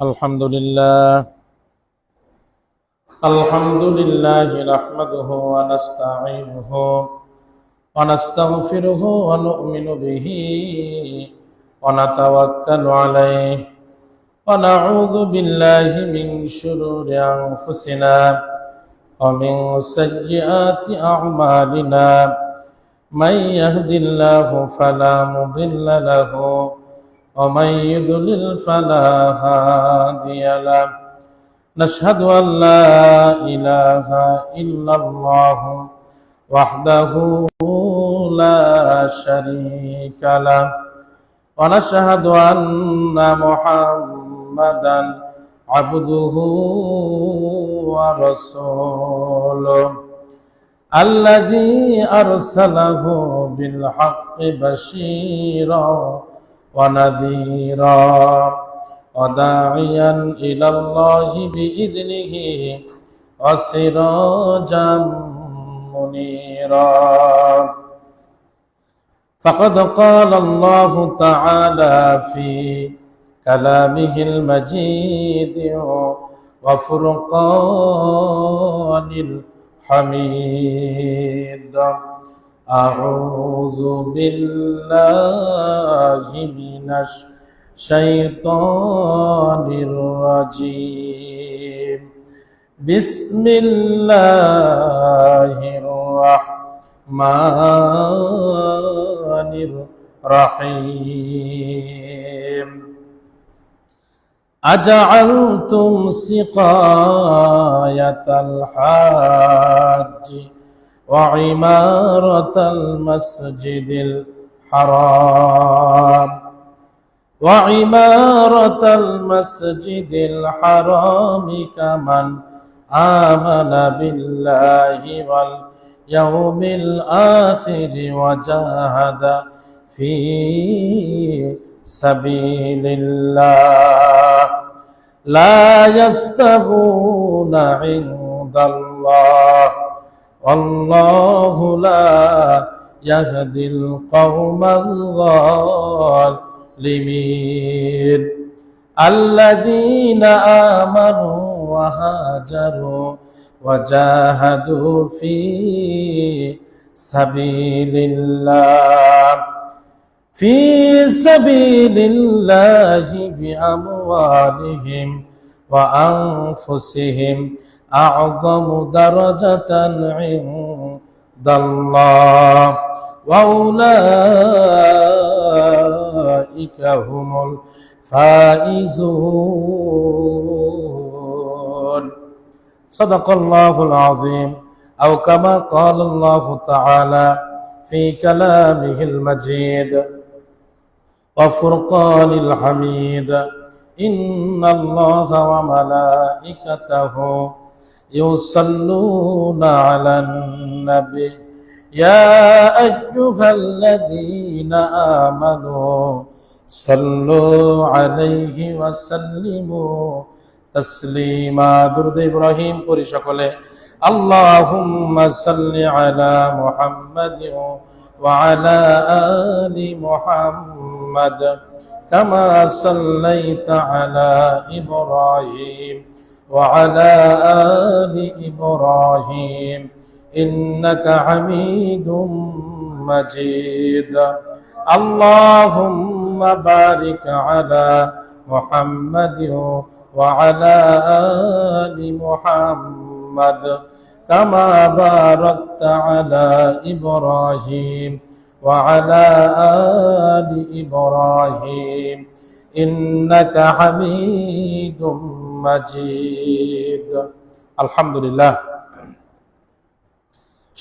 الحمد لله نحمده ونستعينه ونستغفره ونؤمن به ونتوكل عليه ونعوذ بالله من شرور أنفسنا ومن سيئات أعمالنا من يهد الله فلا مضل له ومن يضلل فلا هادي له نشهد أن لا إله إلا الله وحده لا شريك له ونشهد أن محمدا عبده ورسوله الذي أرسله بالحق بشيرا ونذيرا وداعيا إلى الله بإذنه وسراجا منيرا فقد قال الله تعالى في كلامه المجيد وفرقان الحميد أعوذ بالله من الشيطان الرجيم بسم الله الرحمن الرحيم أجعلتم سقاية الحاج وعمارة المسجد كمن آمن بالله واليوم الآخر وجاهد في سبيل الله لا يستوون عند الله والله لا يهدي القوم الظالمين الذين آمنوا وهاجروا وجاهدوا في سبيل الله بأموالهم وأنفسهم أعظم درجة عند الله وأولئك هم الفائزون صدق الله العظيم أو كما قال الله تعالى في كلامه المجيد وفرقان الحميد إن الله وملائكته يصلون على النبي يا أيها الذين آمنوا صلوا عليه وسلموا تسليما درود إبراهيم قري شكله اللهم صل على محمد وعلى آل محمد كما صليت على إبراهيم وعلى آل إبراهيم إنك حميد مجيد اللهم بارك على محمد وعلى آل محمد كما باركت على إبراهيم وعلى آل إبراهيم إنك حميد مجيد الحمد لله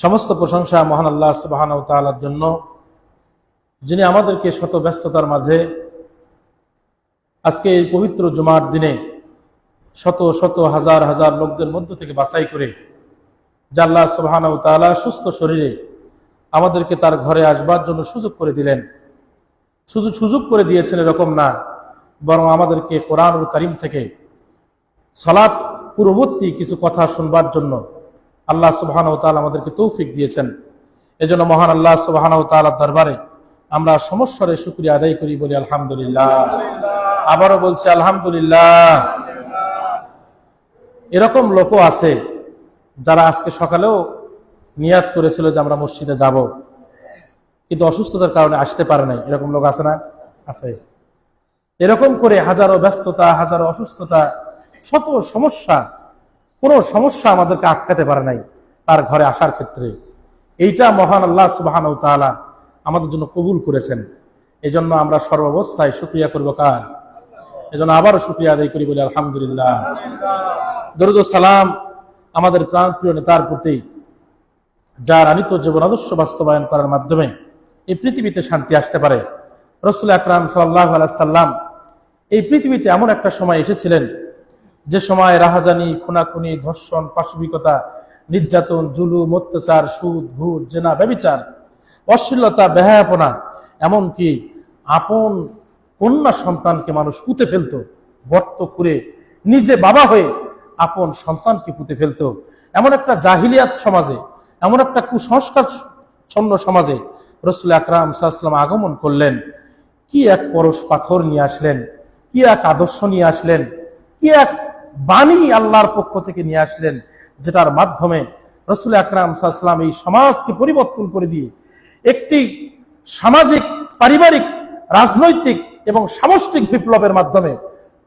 সমস্ত প্রশংসা মহান আল্লাহ সুবহানাহু ওয়া তাআলার জন্য, যিনি আমাদেরকে শত ব্যস্ততার মাঝে আজকে এই পবিত্র জুমার দিনে শত শত হাজার হাজার লোকদের মধ্য থেকে বাছাই করে যে আল্লাহ সুবহানাহু ওয়া তাআলা সুস্থ শরীরে আমাদেরকে তার ঘরে আসবার জন্য সুযোগ করে দিলেন। শুধু সুযোগ করে দিয়েছেন এরকম না, বরং আমাদেরকে কোরআনুল কারীম থেকে সালাত পূর্ববর্তী কিছু কথা শুনবার জন্য আল্লাহ সুবহানাহু ওয়া তাআলা আমাদেরকে তৌফিক দিয়েছেন। এজন্য মহান আল্লাহ সুবহানাহু ওয়া তাআলার দরবারে আমরা সমস্যারে শুকরিয়া আদায় করি, বলি আলহামদুলিল্লাহ। আবারও বলছি আলহামদুলিল্লাহ। এরকম লোকও আছে যারা আজকে সকালেও নিয়াত করেছিল যে আমরা মসজিদে যাব, কিন্তু অসুস্থতার কারণে আসতে পারে নাই। এরকম লোক আছে না? আছে। এরকম করে হাজারো ব্যস্ততা, হাজারো অসুস্থতা, শত সমস্যা, কোনো সমস্যা আমাদেরকে আটকাতে পারে নাই তার ঘরে আসার ক্ষেত্রে। এইটা মহান আল্লাহ সুবহানাহু ওয়া তাআলা আমাদের জন্য কবুল করেছেন। এই জন্য আমরা সর্বাবস্থায় শুকরিয়া করব কার? এই জন্য আবারও শুকরিয়া আদায় করি, বলি আলহামদুলিল্লাহ। দরুদ ও সালাম আমাদের প্রাণপ্রিয় নেতার প্রতি, যার আনিত জীবন আদর্শ বাস্তবায়ন করার মাধ্যমে এই পৃথিবীতে শান্তি আসতে পারে। রাসূল আকরাম সাল্লাল্লাহু আলাইহি সাল্লাম এই পৃথিবীতে এমন একটা সময় এসেছিলেন যে সময় রাহাজানি, খুনাখুনি, ধর্ষণ, পাশবিকতা, নির্যাতন, জুলুম, অত্যাচার, সুদ, ঘুষ, জেনা, ব্যভিচার, অশ্লীলতা, বেহায়াপনা, এমনকি আপন কন্যা সন্তানকে মানুষ পুঁতে ফেলতো, গর্ত খুঁড়ে নিজে বাবা হয়ে আপন সন্তানকে পুঁতে ফেলতো। এমন একটা জাহিলিয়াত সমাজে, এমন একটা কুসংস্কার ছন্ন সমাজে রাসূল আকরাম সাল্লাল্লাহু আলাইহি ওয়াসাল্লাম আগমন করলেন। কি এক পরশ পাথর নিয়ে আসলেন, কি এক আদর্শ নিয়ে আসলেন, কি এক বাণী আল্লাহর পক্ষ থেকে নিয়ে আসলেন, যেটার মাধ্যমে রাসূল আকরাম সাল্লাল্লাহু আলাইহি ওয়াসাল্লাম এই সমাজকে পরিবর্তন করে দিয়ে একটি সামাজিক, পারিবারিক, রাজনৈতিক এবং সামষ্টিক বিপ্লবের মাধ্যমে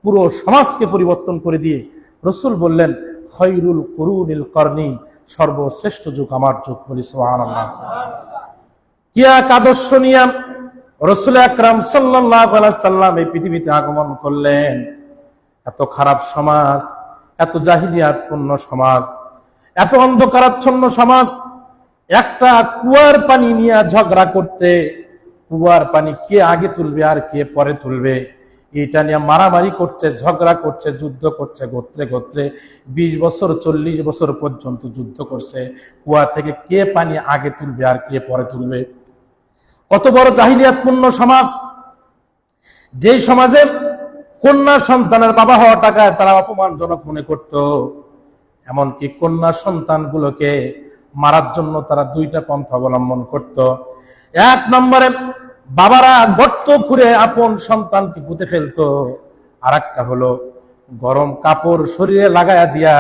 পুরো সমাজকে পরিবর্তন করে দিয়ে রাসূল বললেন, খায়রুল কুরুনিল করনি, সর্বশ্রেষ্ঠ যুগ আমার যুগ, বলি সুবহানাল্লাহ। কি এক আদর্শ নিয়ে রাসূল আকরাম সাল্লাল্লাহু আলাইহি সাল্লাম এই পৃথিবীতে আগমন করলেন। এত খারাপ সমাজ, এত জাহিলিয়াতপূর্ণ সমাজ, এত অন্ধকারাচ্ছন্ন সমাজ, একটা কুয়ার পানি নিয়ে ঝগড়া করতে, কুয়ার পানি কে আগে তুলবে আর কে পরে তুলবে, এটা নিয়ে মারামারি করছে, ঝগড়া করছে, যুদ্ধ করছে, গোত্রে গোত্রে 20 বছর 40 বছর পর্যন্ত যুদ্ধ করছে, কুয়া থেকে কে পানি আগে তুলবে আর কে পরে তুলবে। কত বড় জাহিলিয়াতপূর্ণ সমাজ! যেই সমাজে কন্যা সন্তানের বাবা হওয়া টাকায় তারা অপমানজনক মনে করত, এমনকি কন্যা সন্তানগুলোকে মারার জন্য তারা দুইটা পন্থা অবলম্বন করত। এক নম্বরে বাবারা গর্ত খুঁড়ে আপন সন্তানকে পুঁতে ফেলতো, আর একটা হলো গরম কাপড় শরীরে লাগায়া দিয়া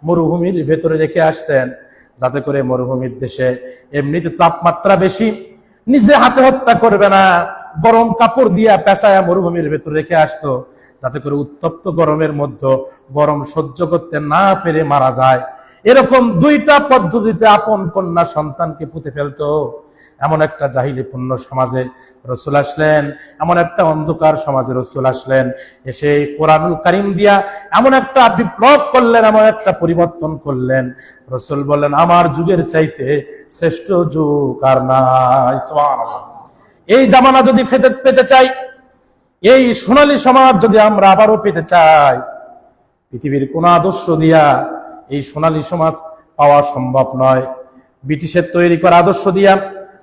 মরুভূমির ভেতরে রেখে আসতেন, যাতে করে মরুভূমির দেশে এমনিতে তাপমাত্রা বেশি, নিজে হাতে হত্যা করবে না, গরম কাপড় দিয়া পেঁচায়া মরুভূমির ভেতরে রেখে আসতো, যাতে করে উত্তপ্ত গরমের মধ্যে গরম সহ্য করতে না পেরে মারা যায়। এরকম দুইটা পদ্ধতিতে আপন কন্যা সন্তানকে পুঁতে ফেলতো। এমন একটা জাহিলিপূর্ণ সমাজে রাসূল আসলেন, এমন একটা অন্ধকার সমাজে রাসূল আসলেন, এসে কোরআনুল কারীম দিয়া এমন একটা বিপ্লব করলেন, এমন একটা পরিবর্তন করলেন। রাসূল বললেন, আমার যুগের চাইতে শ্রেষ্ঠ যুগ আর নাই। সুবহানাল্লাহ। এই জামানা যদি পেতে চাই, এই সোনালী সমাজ যদি আমরা আবারও পেতে চাই, পৃথিবীর কোন আদর্শ দিয়া এই সোনালী সমাজ পাওয়া সম্ভব নয়। ব্রিটিশের তৈরি করা আদর্শ দিয়া,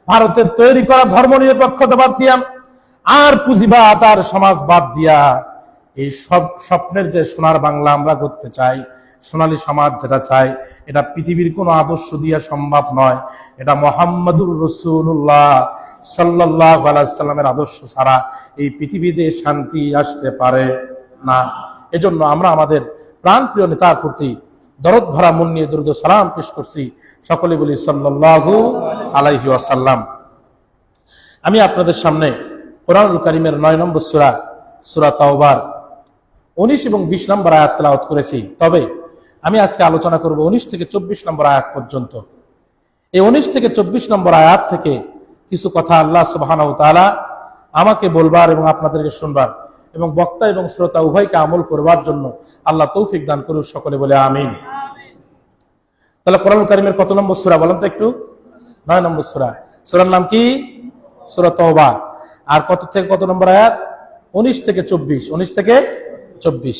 ভারতের তৈরি করা ধর্ম নিরপেক্ষতা বাদ দিয়া, আর পুঁজিবাদ আর সমাজবাদ দিয়া এই সব স্বপ্নের যে সোনার বাংলা আমরা করতে চাই, সোনালী সমাজ যেটা চাই, এটা পৃথিবীর কোনো আদর্শ দিয়া সম্ভব নয়। এটা মুহাম্মদুর রাসূলুল্লাহ সাল্লাল্লাহু আলাইহি সাল্লামের আদর্শ ছাড়া এই পৃথিবীতে শান্তি আসতে পারে না। এজন্য আমরা আমাদের প্রাণপ্রিয় নেতার প্রতি দরদ ভরা মন নিয়ে দরুদ ও সালাম পেশ করছি। সকলে বলি সাল্লাল্লাহু আলাইহি ওয়াসাল্লাম। আমি আপনাদের সামনে কোরআনুল কারীমের 9 নম্বর সূরা, সূরা তাওবার 19 এবং 20 নম্বর আয়াত তেলাওয়াত করেছি। তবে আমি আজকে আলোচনা করব 19 থেকে 24 নম্বর আয়াত পর্যন্ত। এই 19 থেকে 24 নম্বর আয়াত থেকে কিছু কথা আল্লাহ সুবহানাহু ওয়া তাআলা আমাকে বলবার এবং আপনাদেরকে শুনবার এবং বক্তা এবং শ্রোতা উভয়কে আমল করবার জন্য আল্লাহ তৌফিক দান করুন। সকলে বলে আমিন। তাহলে কোরআনুল কারীমের কত নম্বর সূরা বলেন তো একটু? 9 নম্বর সূরা। সূরার নাম কি? সূরা তাওবা। আর কত থেকে কত নম্বর আয়াত? 19 থেকে 24। 19 থেকে 24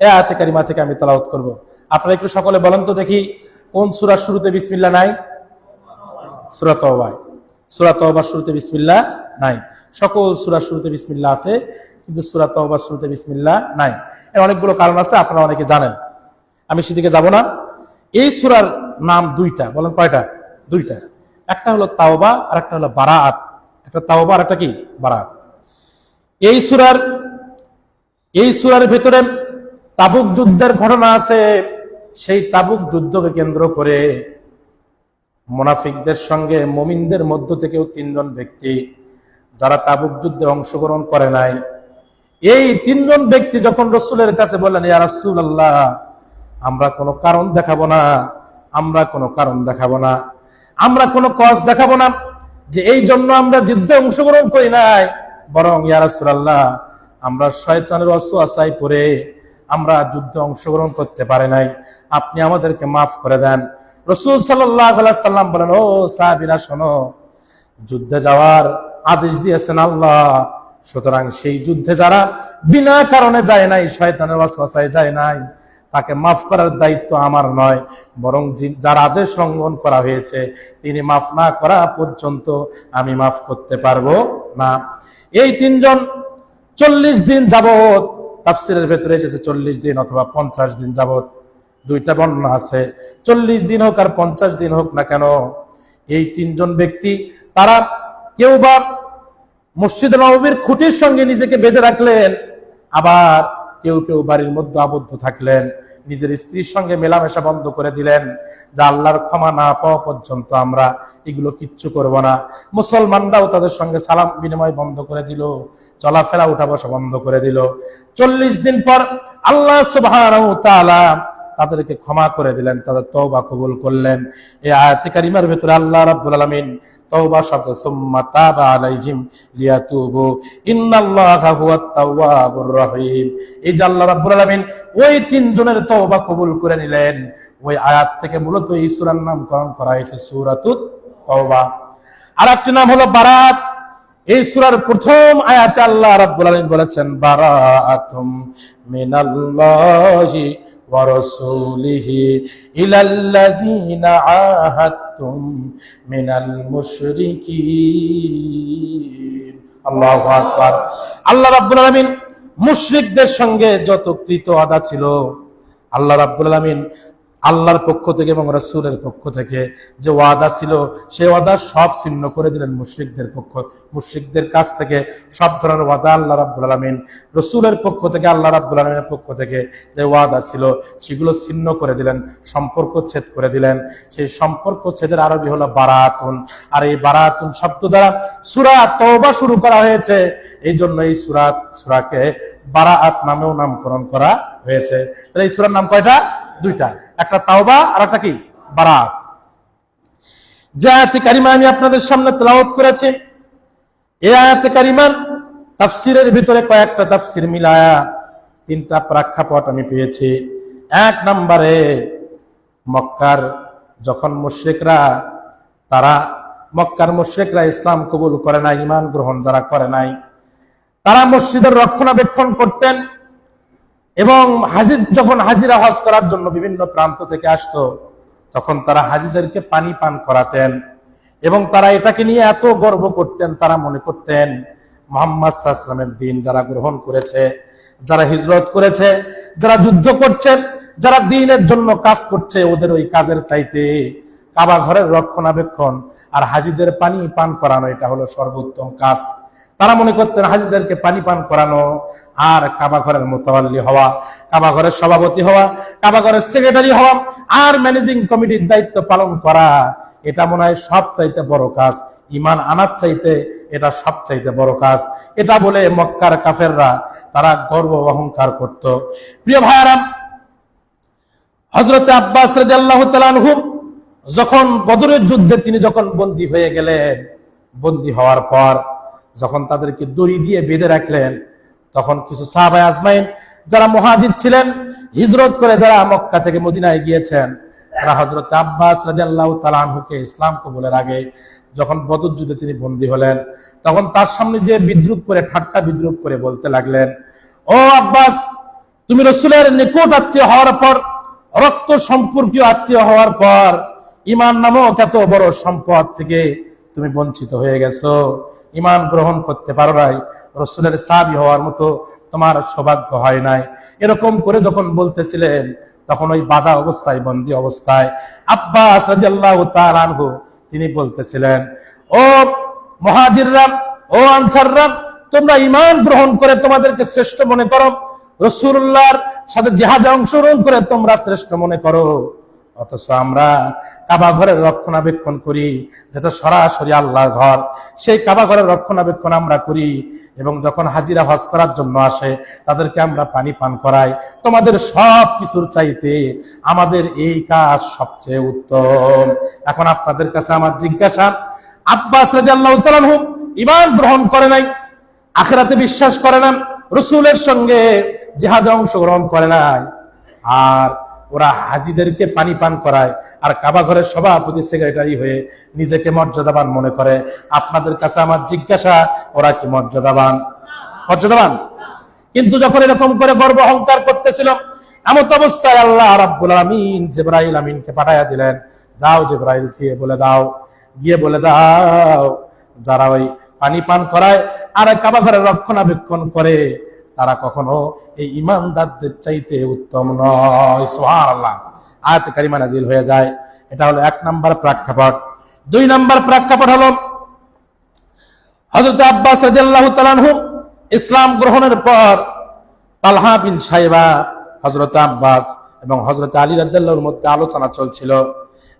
এই আয়াতে কারিমা থেকে আমি তেলাওয়াত করব। আপনারা একটু সকলে বলেন তো দেখি, কোন সূরার শুরুতে বিসমিল্লাহ নাই? সূরা তাওবা। সূরা তাওবার শুরুতে বিসমিল্লাহ নাই। সকল সূরার শুরুতে বিসমিল্লাহ আছে, কিন্তু সূরা তাওবার শুরুতে বিসমিল্লাহ নাই। এর অনেকগুলো কারণ আছে, আপনারা অনেকে জানেন, আমি সেদিকে যাব না। এই সূরার নাম দুইটা, বলেন কয়টা? দুইটা। একটা হলো তাওবা আর একটা হলো বারাআত। একটা তাওবা আর একটা কি বারাত। এই সূরার ভিতরে তাবুক যুদ্ধের ঘটনা আছে। সেই তাবুক যুদ্ধকে কেন্দ্র করে মুনাফিকদের সঙ্গে মুমিনদের মধ্য থেকেও 3 জন ব্যক্তি যারা তাবুক যুদ্ধে অংশগ্রহণ করে নাই, এই 3 জন ব্যক্তি যখন রাসূলের কাছে বললেন, ইয়া রাসূলুল্লাহ, আমরা কোনো কারণ দেখাবো না, আমরা কোনো কারণ দেখাবো না, আমরা কোনো কজ দেখাবো না যে এই জন্য আমরা যুদ্ধে অংশগ্রহণ করি নাই, বরং ইয়া রাসূলুল্লাহ, আমরা শয়তানের ওয়াসওয়াসায় পড়ে আমরা যুদ্ধে অংশগ্রহণ করতে পারি নাই, আপনি আমাদেরকে মাফ করে দেন। রাসূল সাল্লাল্লাহু আলাইহি সাল্লাম বলেন, ও সাহাবীরা শোনো, যুদ্ধে যাওয়ার আদেশ দিয়েছেন আল্লাহ, সুতরাং সেই যুদ্ধে যারা বিনা কারণে যায় নাই, শয়তানের ওয়াসওয়াসায় যায় নাই, তাকে মাফ করার দায়িত্ব আমার নয়, বরং যার আদেশ লঙ্ঘন করা হয়েছে তিনি মাফ না করা পর্যন্ত আমি মাফ করতে পারবো না। এই 3 জন 40 দিন যাবত, তাফসীরের ভেতরে এসেছে 40 দিন অথবা 50 দিন যাবত, দুইটা বর্ণনা আছে, 40 দিন হোক আর 50 দিন হোক না কেন, এই 3 জন ব্যক্তি তারা কেউ বা মসজিদ নববীর খুঁটির সঙ্গে নিজেকে বেঁধে রাখলেন, আবার কেউ কেউ বাড়ির মধ্যে আবদ্ধ থাকলেন, নিজের স্ত্রীর সঙ্গে মেলামেশা বন্ধ করে দিলেন, যা আল্লাহর ক্ষমা না পাওয়া পর্যন্ত আমরা এগুলো কিচ্ছু করব না। মুসলমানরাও তাদের সঙ্গে সালাম বিনিময় বন্ধ করে দিল, চলাফেরা উঠা বসা বন্ধ করে দিল। 40 দিন পর আল্লাহ সুবহানাহু ওয়া তাআলা তাদেরকে ক্ষমা করে দিলেন, তাদের তওবা কবুল করলেন। এই আয়াতে কারিমার ভিতরে আল্লাহ রাব্বুল আলামিন তওবা শব্দ সুম্মা তাবা আলাইহিম লিয়াতুবু ইন্নাল্লাহা হুয়াত তাওয়াবুর রহিম, এই যে আল্লাহ রাব্বুল আলামিন ওই 3 জনের তওবা কবুল করে নিলেন, ওই আয়াত থেকে মূলত এই সূরার নামকরণ করা হয়েছে সূরাতুত তাওবা। আরেকটি নাম হলো বারাত। এই সূরার প্রথম আয়াতে আল্লাহ রাব্বুল আলামিন বলেছেন, বারাআতুম মিনাল্লাহি ওয়া রাসূলিহি ইলাল্লাযীনা আহাদতুম মিনাল মুশরিকিন। আল্লাহু আকবার। আল্লাহ রাব্বুল আলামিন মুশরিকদের সঙ্গে যত কৃত ওয়াদা ছিল, আল্লাহ রাব্বুল আলামিন আল্লাহর পক্ষ থেকে এবং রাসূলের পক্ষ থেকে যে ওয়াদা ছিল, সেই ওয়াদা সব ছিন্ন করে দিলেন মুশরিকদের কাছ থেকে। সব ধরনের ওয়াদা আল্লাহ রাব্বুল আলামিন রাসূলের পক্ষ থেকে, আল্লাহ রাব্বুল আলামিনের পক্ষ থেকে যে ওয়াদা ছিল সেগুলো ছিন্ন করে দিলেন, সম্পর্ক ছেদ করে দিলেন। সেই সম্পর্ক ছেদের আরবি হলো বারাতুন। আর এই বারাতুন শব্দ দ্বারা সূরা তাওবা শুরু করা হয়েছে, এই জন্য এই সূরাকে বারাআত নামেও নামকরণ করা হয়েছে। তাহলে এই সূরার নাম কয়টা? 2টা, একটা তাওবা আর একটা কি বারাত। যে আয়াতে কারিমা আমি আপনাদের সামনে তেলাওয়াত করেছি, এই আয়াতে কারিমার তাফসীরের ভিতরে কয়েকটা তাফসীর মিলায়া 3টা প্রেক্ষাপট আমি পেয়েছি। 1 নম্বরে, মক্কার যখন মক্কার মুশরিকরা ইসলাম কবুল করে নাই, ঈমান গ্রহণ যারা করে নাই, তারা মসজিদের রক্ষণাবেক্ষণ করতেন এবং যখন হাজিরা হজ করার জন্য বিভিন্ন প্রান্ত থেকে আসতো, তখন তারা হাজিদেরকে পানি পান করাতেন এবং তারা এটাকে নিয়ে এত গর্ব করতেন, তারা মনে করতেন মুহাম্মদ সাল্লাল্লাহু আলাইহি ওয়াসাল্লামের দ্বীন যারা গ্রহণ করেছে, যারা হিজরত করেছে, যারা যুদ্ধ করছে, যারা দ্বীনের জন্য কাজ করছে, ওদের ওই কাজের চাইতে কাবা ঘরের রক্ষণাবেক্ষণ আর হাজিদের পানি পান করানো এটা হলো সর্বোত্তম কাজ। তারা মনে করতেন হাজিদেরকে পানি পান করানো আর কাবা ঘরের মোতাওয়াল্লি হওয়া, কাবা ঘরের সভাপতি হওয়া, কাবা ঘরের সেক্রেটারি হওয়া আর ম্যানেজিং কমিটির দায়িত্ব পালন করা, এটা মনে হয় সব চাইতে বড় কাজ, ঈমান আনার চাইতে এটা সব চাইতে বড় কাজ। এটা বলে মক্কার কাফেররা তারা গর্ব অহংকার করত। প্রিয় ভাইরা, হযরত আব্বাস রাদিয়াল্লাহু তাআলা আনহু যখন বদরের যুদ্ধে তিনি যখন বন্দী হয়ে গেলেন, বন্দী হওয়ার পর যখন তাদেরকে দড়ি দিয়ে বেঁধে রাখলেন, তখন কিছু সাহাবায়ে আজমাইন যারা মুহাজির ছিলেন, হিজরত করে যারা মক্কা থেকে মদিনায় গিয়েছেন, তারা হযরত আব্বাস রাদিয়াল্লাহু তাআলা আনহুকে ইসলাম কবুলের আগে যখন বদর যুদ্ধে তিনি বন্দী হলেন, তখন তার সামনে যে বিদ্রুপ করে, ঠাট্টা বিদ্রুপ করে বলতে লাগলেন, ও আব্বাস, তুমি রাসূলের নিকট আত্মীয় হওয়ার পর, রক্ত সম্পর্কীয় আত্মীয় হওয়ার পর, ঈমান নামক এত বড় সম্পদ থেকে তুমি বঞ্চিত হয়ে গেছো, ঈমান গ্রহণ করতে পারো নাই, রাসূলের সাহাবী হওয়ার মতো তোমার সৌভাগ্য হয় নাই। এরকম করে যখন বলতেছিলেন, তখন ওই বাধা অবস্থায়, বন্দী অবস্থায় আব্বাস রাদিয়াল্লাহু তাআলা আনহু তিনি বলতেছিলেন, ও মুহাজিররা ও আনসাররা, তোমরা ঈমান গ্রহণ করে তোমাদেরকে শ্রেষ্ঠ মনে করো, রাসূলুল্লাহর সাথে জিহাদে অংশগ্রহণ করে তোমরা শ্রেষ্ঠ মনে করো, অথচ আমরা কাবা ঘরের রক্ষণাবেক্ষণ করি, যেটা সরাসরি আল্লাহর ঘর, সেই কাবা ঘরের রক্ষণাবেক্ষণ আমরা করি। এবং যখন হাজিরা হজ করার জন্য আসে তাদেরকে আমরা পানি পান করাই। তোমাদের সব কিছুর চাইতে আমাদের এই কাজ সবচেয়ে উত্তম। এখন আপনাদের কাছে আমার জিজ্ঞাসা, আব্বাস রাদিয়াল্লাহু তাআলা আনহু ঈমান গ্রহণ করে নাই, আখিরাতে বিশ্বাস করে না, রাসূলের সঙ্গে জিহাদে অংশগ্রহণ করে নাই, আর ওরা হাজিদেরকে পানি পান করায়, আর কাবা ঘরের সভাপতি সেক্রেটারি হয়ে নিজেকে মর্যাদাবান মনে করে। আপনাদের কাছে আমার জিজ্ঞাসা, ওরা কি মর্যাদাবান? মর্যাদাবান? কিন্তু যখন এরকম করে গর্ব অহংকার করতেছিল, এমন অবস্থায় আল্লাহ রাব্বুল আলামিন জিবরাইল আমিনকে পাঠাইয়া দিলেন, যাও জিবরাইল, গিয়ে বলে দাও যারা ওই পানি পান করায় আর কাবা ঘরের রক্ষণাবেক্ষণ করে তারা কখনো এই ঈমানদারদের চাইতে উত্তম নয়। সুবহানাল্লাহ। আয়াতে কারিমা নাজিল হয়ে যায়। এটা হলো 1 নম্বর প্রেক্ষাপট। 2 নম্বর প্রেক্ষাপট হলো হযরত আব্বাস রাদিয়াল্লাহু তাআলা আনহু ইসলাম গ্রহণের পর তালহা বিন সাইবা, হযরত আব্বাস এবং হযরত আলী রাদিয়াল্লাহুর মধ্যে আলোচনা চলছিল।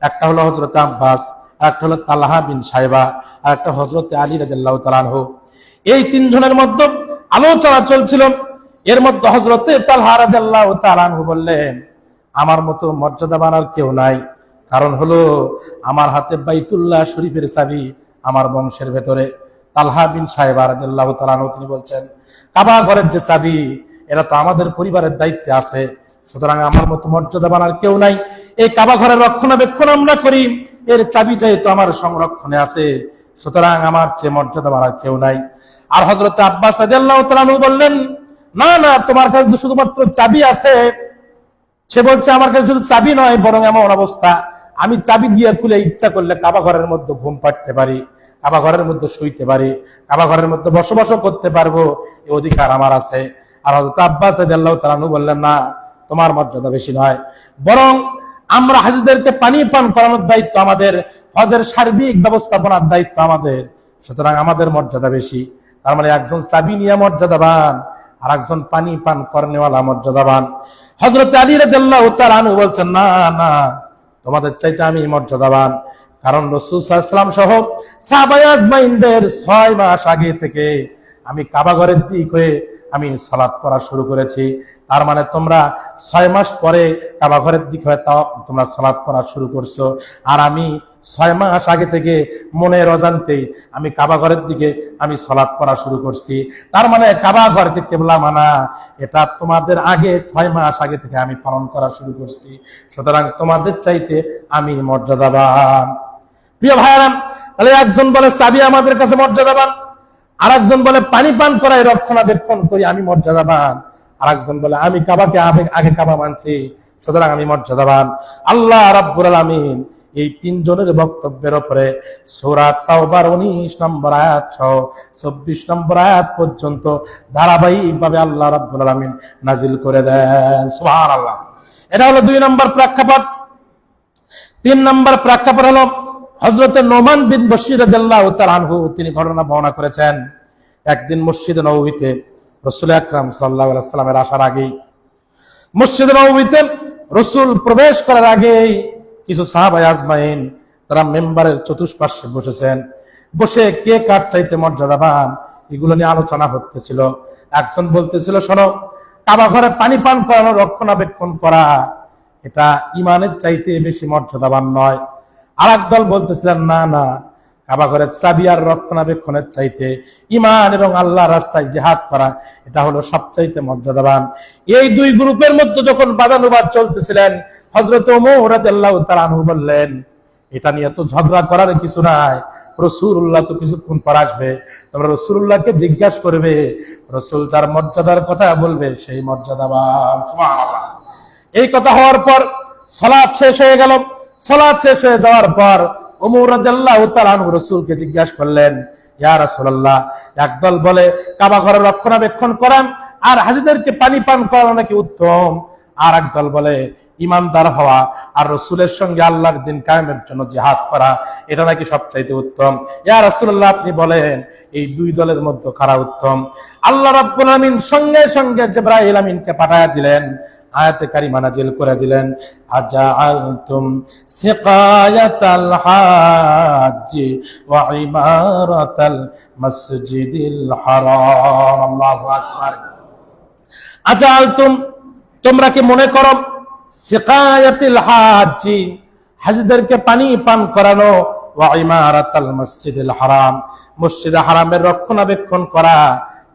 একটা হলো হযরত আব্বাস, একটা হলো তালহা বিন সাইবা, আর একটা হযরত আলী রাদিয়াল্লাহু তাআলা আনহু। এই 3 জনের মধ্যে আলোচনা চলছিল। এর মধ্যে হযরত তালহা রাদিয়াল্লাহু তাআলা আনহু বললেন, আমার মতো মর্যাদাবান আর কেউ নাই, কারণ হলো আমার হাতে বাইতুল্লাহ শরীফের চাবি আমার বংশের ভেতরে। তালহা বিন সাইবা রাদিয়াল্লাহু তাআলা আনহু তিনি বলছেন, কাবা ঘরের যে চাবি এটা তো আমাদের পরিবারের দায়িত্বে আছে, সুতরাং আমার মতো মর্যাদাবান আর কেউ নাই। এই কাবা ঘরের রক্ষণাবেক্ষণ আমরা করি, এর চাবি যেহেতু আমার সংরক্ষণে আছে, সুতরাং আমার চেয়ে মর্যাদাবান আর কেউ নাই। আর হযরত আব্বাস রাদিয়াল্লাহু তাআলা আনহু বললেন, না না, তোমার কাছে শুধুমাত্র চাবি আছে। সে বলছে, আমার কাছে শুধু চাবি নয়, বরং এমন অবস্থা আমি চাবি দিয়ে খুলে ইচ্ছা করলে কাবা ঘরের মধ্যে ঘুম পাড়তে পারি, কাবা ঘরের মধ্যে শুইতে পারি, কাবা ঘরের মধ্যে বসবাস করতে পারবো, এই অধিকার আমার আছে। আর হযরত আব্বাস রাদিয়াল্লাহু তাআলা আনহু বললেন, না, তোমার মর্যাদা বেশি নয়, বরং আমরা হাজীদেরকে পানি পান করানোর দায়িত্ব আমাদের, হজের সার্বিক ব্যবস্থাপনার দায়িত্ব আমাদের, সুতরাং আমাদের মর্যাদা বেশি। তার মানে একজন চাবি নিয়ে মর্যাদাবান, আর একজন পানি পান করনেওয়ালা মর্যাদাবান। হযরত আলী রাদিয়াল্লাহু তাআলা আনহু বলছেন, না না, তোমাদের চাইতে আমি মর্যাদাবান, কারণ রাসূল সাল্লাল্লাহু আলাইহি ওয়াসাল্লাম সহ সাহাবায়ে আজমাইনদের 6 মাস আগে থেকে আমি কাবা ঘরের দিক হয়ে আমি সালাত পড়া শুরু করেছি। তার মানে তোমরা 6 মাস পরে কাবা ঘরের দিক হয়ে তাও তোমরা সালাত পড়া শুরু করছো, আর আমি 6 মাস আগে থেকে মনের অজান্তেই আমি কাবা ঘরের দিকে আমি সালাত পড়া শুরু করছি। তার মানে কাবা ঘরকে কিবলা মানা এটা তোমাদের আগে 6 মাস আগে থেকে আমি পালন করা শুরু করছি, সুতরাং তোমাদের চাইতে আমি মর্যাদাবান। প্রিয় ভাইরা, তাহলে একজন বলে চাবি আমাদের কাছে মর্যাদাবান, আর একজন বলে পানি পান করায় রক্ষণাবেক্ষণ করি আমি মর্যাদাবান, আর একজন বলে আমি কাবাকে আগে কাবা মানছি, সুতরাং আমি মর্যাদাবান। আল্লাহ রাব্বুল আলামিন এই 3 জনের বক্তব্যের উপরে সূরা তাওবার 19 নম্বর আয়াত সহ 24 নম্বর আয়াত পর্যন্ত ধারাবাহিকভাবে আল্লাহ রাব্বুল আলামিন নাজিল করে দেন। সুবহানাল্লাহ। এটা হলো 2 নম্বর প্রেক্ষাপট। 3 নম্বর প্রেক্ষাপট হলো হযরত নোমান বিন বশীর রাদিয়াল্লাহু তাআলা আনহু তিনি ঘটনা বর্ণনা করেছেন। একদিন মসজিদে নববীতে রাসূল আকরাম সাল্লাল্লাহু আলাইহি ওয়াসাল্লামের আসার আগেই, মসজিদে নববীতে রাসূল প্রবেশ করার আগেই কিছু সাহাবায়ে আজমাইন তারা মেম্বারের চতুষ্পার্শ্বে বসেছেন। বসে কে কার চাইতে মর্যাদাবান এগুলো নিয়ে আলোচনা হতেছিল। একজন বলতেছিল, শোনো, কাবা ঘরে পানি পান করানো রক্ষণাবেক্ষণ করা এটা ইমানের চাইতে বেশি মর্যাদাবান নয়। আর একদল বলতেছিলেন, না না, কাবা ঘরের চাবি আর রক্ষণাবেক্ষণের চাইতে ঈমান এবং আল্লাহর রাস্তায় জিহাদ করা এটা হলো সবচাইতে মর্যাদাবান। এই 2 গ্রুপের মধ্যে যখন বাদানুবাদ চলতেছিলেন, হযরত ওমর রাদিয়াল্লাহু তাআলা আনহু বললেন, এটা নিয়ে তো ঝগড়া করার কিছু নাই, রাসূলুল্লাহ তো কিছুক্ষণ পর আসবে, তোমরা রাসূলুল্লাহকে জিজ্ঞাসা করবে, রাসূল যার মর্যাদার কথা বলবে সেই মর্যাদাবান। সুবহানাল্লাহ। এই কথা হওয়ার পর সালাত শেষ হয়ে গেল। সালাত শেষ হয়ে যাওয়ার পর ওমর রাদিয়াল্লাহু তাআলা আনহু রাসূলকে জিজ্ঞাসা করলেন, ইয়া রাসূলুল্লাহ, একদল বলে কাবা ঘরের রক্ষণাবেক্ষণ করা আর হাজীদেরকে পানি পান করানো নাকি উত্তম, আর এক দল বলে ইমানদার হওয়া আর রাসূলের সঙ্গে আল্লাহর দিন কায়েমের জন্য জিহাদ করা এটা নাকি সবচাইতে উত্তম। ইয়া রাসূলুল্লাহ, আপনি বলেন এই দুই দলের মধ্যে কারা উত্তম? আল্লাহ রাব্বুল আমিন সঙ্গে সঙ্গে জিবরাইল আমিনকে পাঠায়া দিলেন, আয়াতে কারিমা নাজিল করে দিলেন, আজআলতুম সিকায়াতাল হাজ্জি ওয়া ইমারাতাল মসজিদিল হারাম। আল্লাহু আকবার। আজআলতুম, তোমরা কি মনে করো, সিকায়াতিল হাজ্জি, হাজীদেরকে পানি পান করানো, ওয়া ইমারাতাল মসজিদিল হারাম, মসজিদে হারামের রক্ষণাবেক্ষণ করা,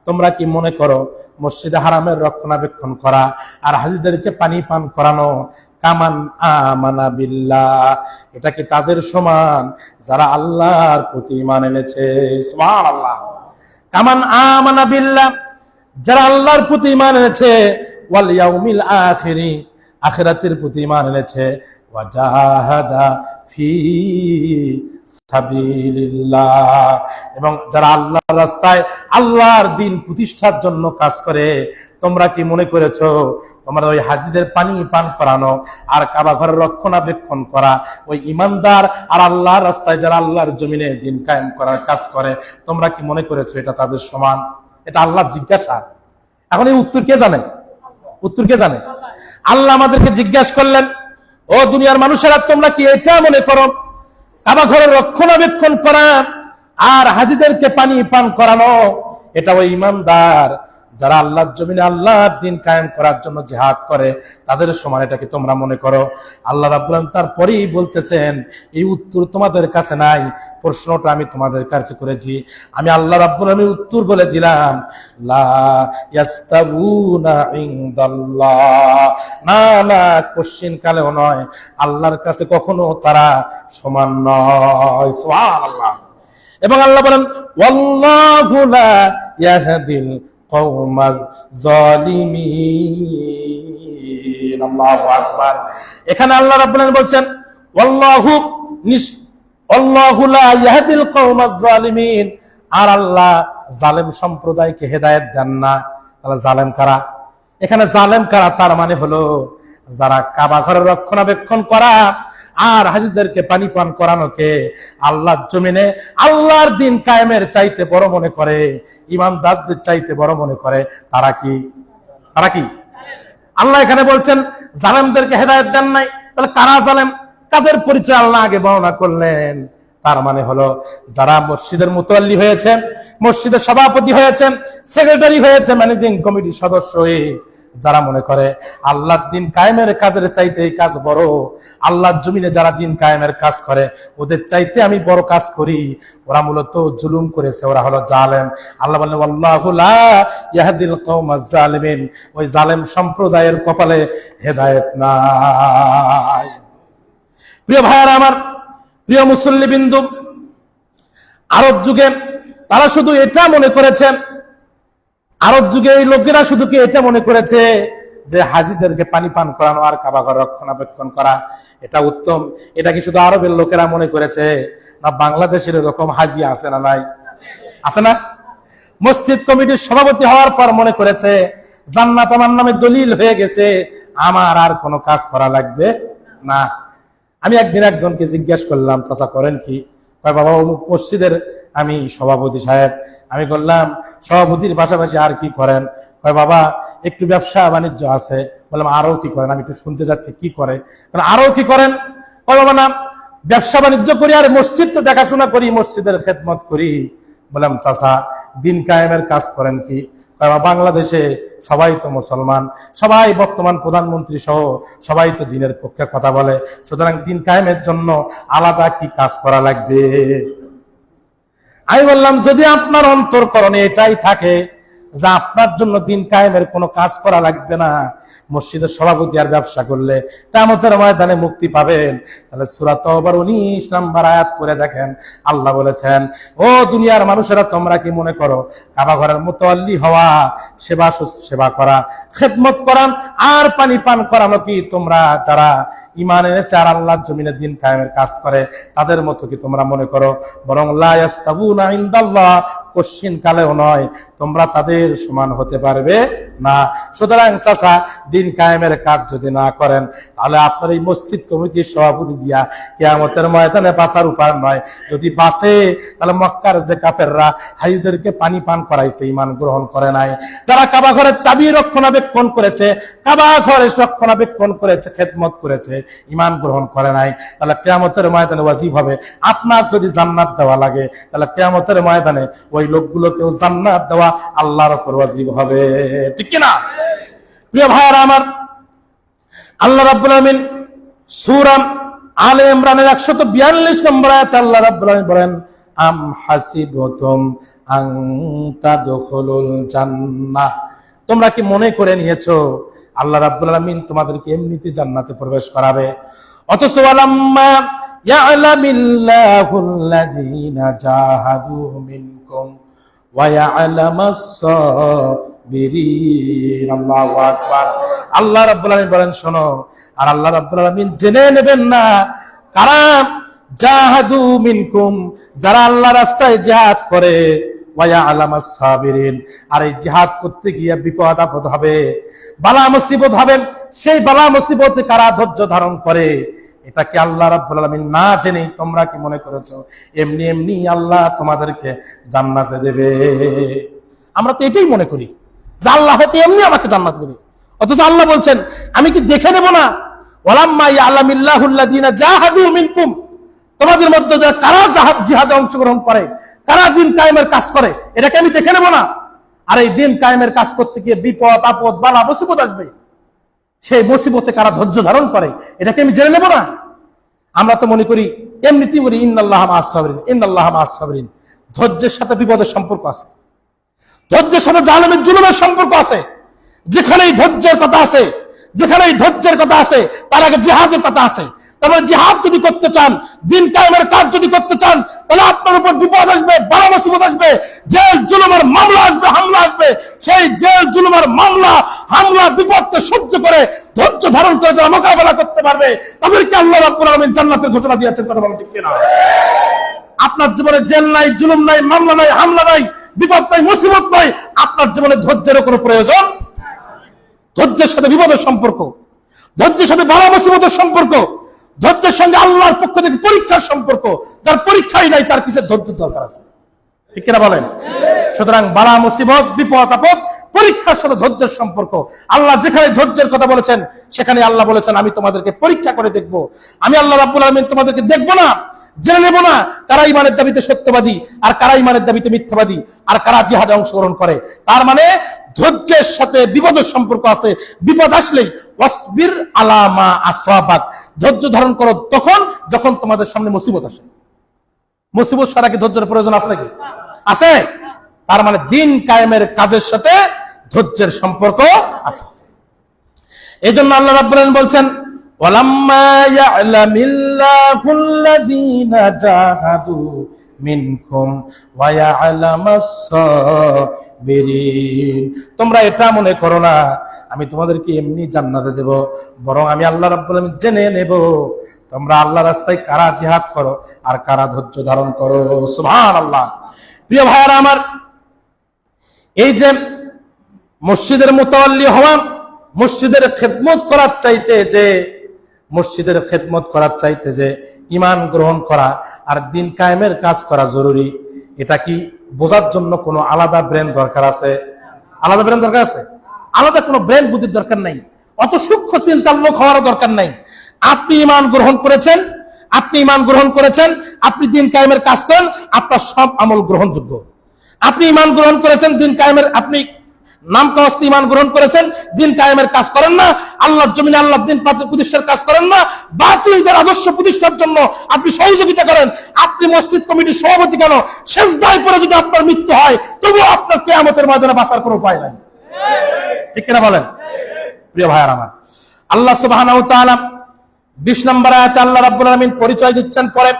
তোমরা কি মনে করো মসজিদে হারামের রক্ষণাবেক্ষণ করা আর হাজীদেরকে পানি পান করানো কামান আমানা বিল্লাহ, এটা কি তাদের সমান যারা আল্লাহর প্রতি ঈমান এনেছে? সুবহানাল্লাহ। কামান আমানা বিল্লাহ, যারা আল্লাহর প্রতি ঈমান এনেছে, ওয়াল ইয়াউমিল আখিরি, আখিরাতের প্রতি ঈমান এনেছে, ওয়া জাহাদা ফি সাবিলিল্লাহ, এবং যারা আল্লাহর রাস্তায় আল্লাহর দিন প্রতিষ্ঠার জন্য কাজ করে। তোমরা কি মনে করেছো তোমরা ওই হাজীদের পানি পান করানো আর কাবা ঘরের রক্ষণাবেক্ষণ করা, ওই ইমানদার আর আল্লাহর রাস্তায় যারা আল্লাহর জমিনে দিন কায়েম করার কাজ করে, তোমরা কি মনে করেছো এটা তাদের সমান? এটা আল্লাহ জিজ্ঞাসা। এখন এই উত্তর কে জানে? উত্তর কে জানে? আল্লাহ আমাদেরকে জিজ্ঞাসা করলেন, ও দুনিয়ার মানুষেরা, তোমরা কি এটা মনে করো কাবা ঘরের রক্ষণাবেক্ষণ করা আর হাজীদেরকে পানি পান করানো এটা ওই ইমানদার যারা আল্লাহর জমিনে আল্লাহর দিন কায়েম করার জন্য জিহাদ করে তাদের সমান এটা কি তোমরা মনে করো? আল্লাহ রাব্বুল আলামিন তারপরেই বলতেছেন, এই উত্তর তোমাদের কাছে নাই, প্রশ্নটা আমি তোমাদের কাছে করেছি। আমি আল্লাহ রাব্বুল আলামিন উত্তর বলে দিলাম, লা ইয়াস্তাবুনা ইনদাল্লাহ, না না, কোশ্চিন কালেও নয়, আল্লাহর কাছে কখনো তারা সমান নয়। সুবহানাল্লাহ। এবং আল্লাহ বলেন, ওয়াল্লাহু লা ইয়াহদিল কওমাজ জালিমিন। আল্লাহু আকবার। এখানে আল্লাহ রাব্বুল আলামিন বলছেন, আল্লাহু লা ইয়াহদিল কওমাজ জালিমিন, আর আল্লাহ জালেম সম্প্রদায়কে হেদায়েত দেন না। তাহলে জালেম কারা? এখানে জালেম কারা তার মানে হলো যারা কাবা ঘরের রক্ষণাবেক্ষণ করা আর হাজীদেরকে পানি পান করানোকে আল্লাহর জমিনে আল্লাহর দিন কায়েমের চাইতে বড় মনে করে, ঈমানদারদের চাইতে বড় মনে করে, তারা কি? তারা কি? আল্লাহ এখানে বলছেন জালেমদেরকে হেদায়েত দেন নাই। তাহলে কারা জালেম? কাদের পরিচয় আল্লাহ আগে বর্ণনা করলেন। তার মানে হলো যারা মসজিদের মুতাল্লি হয়েছেন, মসজিদের সভাপতি হয়েছেন, সেক্রেটারি হয়েছে, ম্যানেজিং কমিটির সদস্য হয়ে যারা মনে করে আল্লাহর দিন কায়েমের কাজের চাইতে এই কাজ বড়, আল্লাহর জমিনে যারা দিন কায়েমের কাজ করে ওদের চাইতে আমি বড় কাজ করি, ওরা মূলত জুলুম করেছে, ওরা হলো জালেম। আল্লাহ বলেন, আল্লাহু লা ইয়াহদিল কওমাজ জালিমিন, ওই জালেম সম্প্রদায়ের কপালে হেদায়েত নাই। প্রিয় ভাইরা আমার, প্রিয় মুসল্লিবিন্দু, আরব যুগে তারা শুধু এটা মনে করেছেন, আরব যুগে এই লোকেরা শুধু কি এটা মনে করেছে যে হাজীদেরকে পানি পান করানো আর কাবা ঘর রক্ষণাবেক্ষণ করা এটা উত্তম। এটা কি শুধু আরবের লোকেরা মনে করেছে, না বাংলাদেশের এরকম হাজী আছে না নাই? আছে না? মসজিদ কমিটির সভাপতি হওয়ার পর মনে করেছে জান্নাত আমার নামে দলিল হয়ে গেছে, আমার আর কোনো কাজ করা লাগবে না। আমি একদিন একজনকে জিজ্ঞাসা করলাম, চাচা করেন কি? কয়, বাবা অমুক মসজিদের আমি সভাপতি সাহেব। আমি বললাম, সভাপতির পাশাপাশি আর কি করেন? কয়, বাবা একটু ব্যবসা বাণিজ্য আছে। বললাম, আরো কি করেন? আমি একটু শুনতে যাচ্ছি, কি করে? আরো কি করেন? কয়, বাবা না, ব্যবসা বাণিজ্য করি আর মসজিদ তো দেখাশোনা করি, মসজিদের খেদমত করি। বললাম, চাচা দিন কায়েমের কাজ করেন কি? বাংলাদেশে সবাই তো মুসলমান, সবাই বর্তমান প্রধানমন্ত্রী সহ সবাই তো দিনের পক্ষে কথা বলে, সুতরাং দিন কায়েমের জন্য আলাদা কি কাজ করা লাগবে? আমি বললাম, যদি আপনার অন্তরকরণে এটাই থাকে যে আপনার জন্য দিন কায়েমের কোনো কাজ করা লাগবে না, মসজিদের সভাপতি আর ব্যবসা করলে কিয়ামতের ময়দানে মুক্তি পাবেন, তাহলে সূরা তাওবার 19 নম্বর আয়াত পড়ে দেখেন, আল্লাহ বলেছেন, ও দুনিয়ার মানুষেরা, তোমরা কি মনে করো কাবা ঘরের মুতাওয়াল্লি হওয়া, সেবা করা, খেদমত করা আর পানি পান করানো কি তোমরা যারা ঈমান এনেছে আর আল্লাহর জমিনে দিন কায়েমের কাজ করে তাদের মতো কি তোমরা মনে করো? বরং লা ইয়াস্তাবুনা ইনদাল্লাহ, কোশ্চিন কালেও নয় তোমরা তাদের সমান হতে পারবে না। সুতরাং চাচা, দিন কায়েমের কাজ যদি না করেন, তাহলে আপনার এই মসজিদ কমিটির সভাপতি দিয়া কিয়ামতের ময়দানে বাঁচার উপায় নয়। যদি বাঁচে, তাহলে মক্কার যে কাফেররা হাইদেরকে পানি পান করাইছে, ঈমান গ্রহণ করে নাই। যারা কাবা ঘরের চাবি রক্ষণাবেক্ষণ করেছে, কাবা ঘরের রক্ষণাবেক্ষণ করেছে, খেদমত করেছে, ঈমান গ্রহণ করে নাই, তাহলে কিয়ামতের ময়দানে ওয়াজিব হবে, আপনার যদি জান্নাত দেওয়া লাগে, তাহলে কিয়ামতের ময়দানে ওই লোকগুলোকেও জান্নাত দেওয়া আল্লাহর উপর ওয়াজিব হবে। ঠিক কি না? প্রিয় ভাইরা আমার, আল্লাহ রাব্বুল আলামিন সূরা আলে ইমরানের 142 নম্বর আয়াতে আল্লাহ রাব্বুল আলামিন বলেন, আম হাসিবতুম আন তাদখুলুল জান্নাহ, তোমরা কি মনে করে নিয়েছো আল্লাহ রাব্বুল আলামিন তোমাদেরকে এমনিতে জান্নাতে প্রবেশ করাবে? অথচ ওয়ালাম্মা ইয়া'লামিল্লাহুল্লাযীনা জাহাদু মিনকুম ওয়া ইয়া'লামাস সাবিরিন। আল্লাহু আকবার। আল্লাহ রাব্বুল আলামিন বলেন, শোনো, আর আল্লাহ রাব্বুল আলামিন জেনে নেবেন না কারা জাহাদু মিনকুম, যারা আল্লাহ রাস্তায় জিহাদ করে, ওয়া ইয়া'লামাস সাবিরিন, আর এই জিহাদ করতে গিয়ে বিপদ আপদ হবে, বালা মুসিবত হবে, সেই বালা মুসিবতে কারা ধৈর্য ধারণ করে, এটা কি আল্লাহ রাব্বুল আলামিন না জেনেই তোমরা কি মনে করেছো এমনি এমনি আল্লাহ তোমাদেরকে জান্নাতে দেবে? আমরা তো এটাই মনে করি যে আল্লাহ হয়তো এমনি আমাকে জান্নাত দেবে, অথচ আল্লাহ বলছেন আমি কি দেখে নেব না? ওয়ালাম্মা ইয়া'লামিল্লাহুল্লাযীনা জাহাদু মিনকুম, তোমাদের মধ্যে যারা কারা জিহাদে অংশগ্রহণ করে, কারা দিন কায়েমের কাজ করে, এটাকে আমি দেখে নেব না? আর এই দিন কায়েমের কাজ করতে গিয়ে বিপদ আপদ বালা মুসিবত আসবে, সেই মুসিবতে কারা ধৈর্য ধারণ করে, এটাকে আমি জেনে নেব না? আমরা তো মনে করি এমনিতেই বলি ইন্নাল্লাহা মা'আস সাবিরিন, ইন্নাল্লাহা মা'আস সাবিরিন। ধৈর্যের সাথে বিপদের সম্পর্ক আছে, ধৈর্যের সাথে জালেমের জুলুমের সম্পর্ক আছে। যেখানেই ধৈর্যের কথা আছে, যেখানেই ধৈর্যের কথা আছে, তার আগে জিহাদের কথা আছে। তারপরে জিহাদ যদি করতে চান, দিন কায়েমের কাজ যদি করতে চান, তাহলে আপনার উপর বিপদ আসবে, বালা মুসিবত আসবে, জেল জুলুমের মামলা আসবে, হামলা আসবে। সেই জেল জুলুমের মামলা হামলা বিপদকে সহ্য করে ধৈর্য ধারণ করে যারা মোকাবেলা করতে পারবে, তাদেরকে আল্লাহ রাব্বুল আলামিন জান্নাতের ঘোষণা দিয়েছেন। কথা বলেন ঠিক কিনা? আপনার জীবনে জেল নাই, জুলুম নাই, মামলা নাই, হামলা নাই, বিপদ নাই, মুসিবত নাই, আপনার জীবনে ধৈর্যের কোনো প্রয়োজন? ধৈর্যের সাথে বিপদের সম্পর্ক, ধৈর্যের সাথে বালা মুসিবতের সম্পর্ক, ধৈর্যের সঙ্গে আল্লাহর পক্ষ থেকে পরীক্ষার সম্পর্ক। যার পরীক্ষাই নাই তার পিছনে ধৈর্যের দরকার আছে। ঠিক কিনা বলেন? সুতরাং বালা মুসিবত, বিপদ আপদ, পরীক্ষার সাথে ধৈর্যের সম্পর্ক। আল্লাহ যেখানে ধৈর্যের কথা বলেছেন, সেখানে আল্লাহ বলেছেন আমি তোমাদেরকে পরীক্ষা করে দেখবো। আমি আল্লাহ রাব্বুল আলামিন তোমাদেরকে দেখবো না, জেনে নেব না কারা ইমানের দাবিতে সত্যবাদী আর কারা ইমানের দাবিতে মিথ্যাবাদী, আর কারা জিহাদে অংশগ্রহণ করে। তার মানে ধৈর্যের সাথে বিপদের সম্পর্ক আছে। বিপদ আসলেই ওয়াসবির আলা মা আসাবাক, ধৈর্য ধারণ করো তখন যখন তোমাদের সামনে মুসিবত আসে। মুসিবত ছাড়া কি ধৈর্যের প্রয়োজন আছে নাকি? আছে। তার মানে দিন কায়েমের কাজের সাথে ধৈর্যের সম্পর্ক আছে। এই জন্য আল্লাহ রাব্বুল আলামিন বলছেন, ওয়ালাম্মা ইয়া'লামিল্লাহুল্লাযীনা জাহাদু মিনকুম ওয়া ইয়া'লামাস সাবিরিন। তোমরা এটা মনে করো না আমি তোমাদেরকে এমনি জান্নাতে দেব, বরং আমি আল্লাহ রাব্বুল আলামিন জেনে নেব তোমরা আল্লাহ রাস্তায় কারা জিহাদ করো আর কারা ধৈর্য ধারণ করো। সুবহানাল্লাহ। প্রিয় ভাইরা আমার, এই যে মসজিদের মুতাওয়াল্লি হওয়া, মসজিদের খেদমত করার চাইতে যে মসজিদের খেদমত করার চাইতে যে ঈমান গ্রহণ করা আর দিন কায়েমের কাজ করা জরুরি, এটা কি বোঝার জন্য কোনো আলাদা ব্রেন দরকার আছে? আলাদা ব্রেন দরকার আছে? আলাদা কোনো ব্রেন বুদ্ধির দরকার নাই, অত সূক্ষ্ম চিন্তার লোক হওয়ার দরকার নাই। আপনি ঈমান গ্রহণ করেছেন, আপনি ঈমান গ্রহণ করেছেন, আপনি দিন কায়েমের কাজ করেন, আপনার সব আমল গ্রহণযোগ্য। আপনি ঈমান গ্রহণ করেছেন, দিন কায়েমের আপনি নাম কাস্তে ঈমান গ্রহণ করেছেন, দিন কায়েমের কাজ করেন না, আল্লাহর জমিনে আল্লাহর দিন প্রতিষ্ঠার কাজ করেন না, বাতিলদের আদর্শ প্রতিষ্ঠার জন্য আপনি সহযোগিতা করেন। আপনি মসজিদ কমিটির সভাপতি কেন, সেজদায় পড়ে যদি আপনার মৃত্যু হয়, তবুও আপনার কিয়ামতের ময়দানে বাঁচার কোনো উপায় নাই। ঠিক কিনা বলেন? প্রিয় ভাইয়ার আমার, আল্লাহ সুবহানাহু ওয়া তাআলা 20 নম্বর আয়াতে আল্লাহ রাব্বুল আলামিন পরিচয় দিচ্ছেন। পরে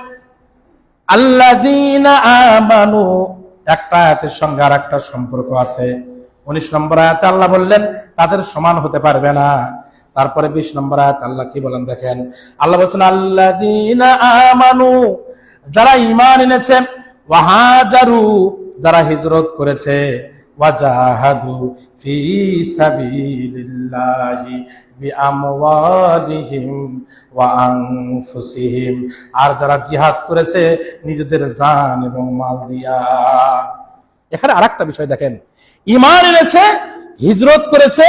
আল্লাযীনা আমানু, একটা আয়াতের সঙ্গে আর একটা সম্পর্ক আছে। 19 নম্বর আয়াতে আল্লাহ বললেন তাদের সমান হতে পারবে না। তারপরে 20 নম্বর আয়াতে আল্লাহ কি বলেন দেখেন, আল্লাহ বলছেন আল্লাযীনা আমানু, যারা ঈমান এনেছে, ওয়া হাজারু, যারা হিজরত করেছে, ওয়াজাহাদু ফি সাবিলিল্লাহি বিআমওয়ালিহিম ওয়া আনফুসিহিম, আর যারা জিহাদ করেছে নিজেদের জান এবং মাল দিয়া। এখানে আরেকটা বিষয় দেখেন, ঈমান এনেছে, হিজরত করেছে,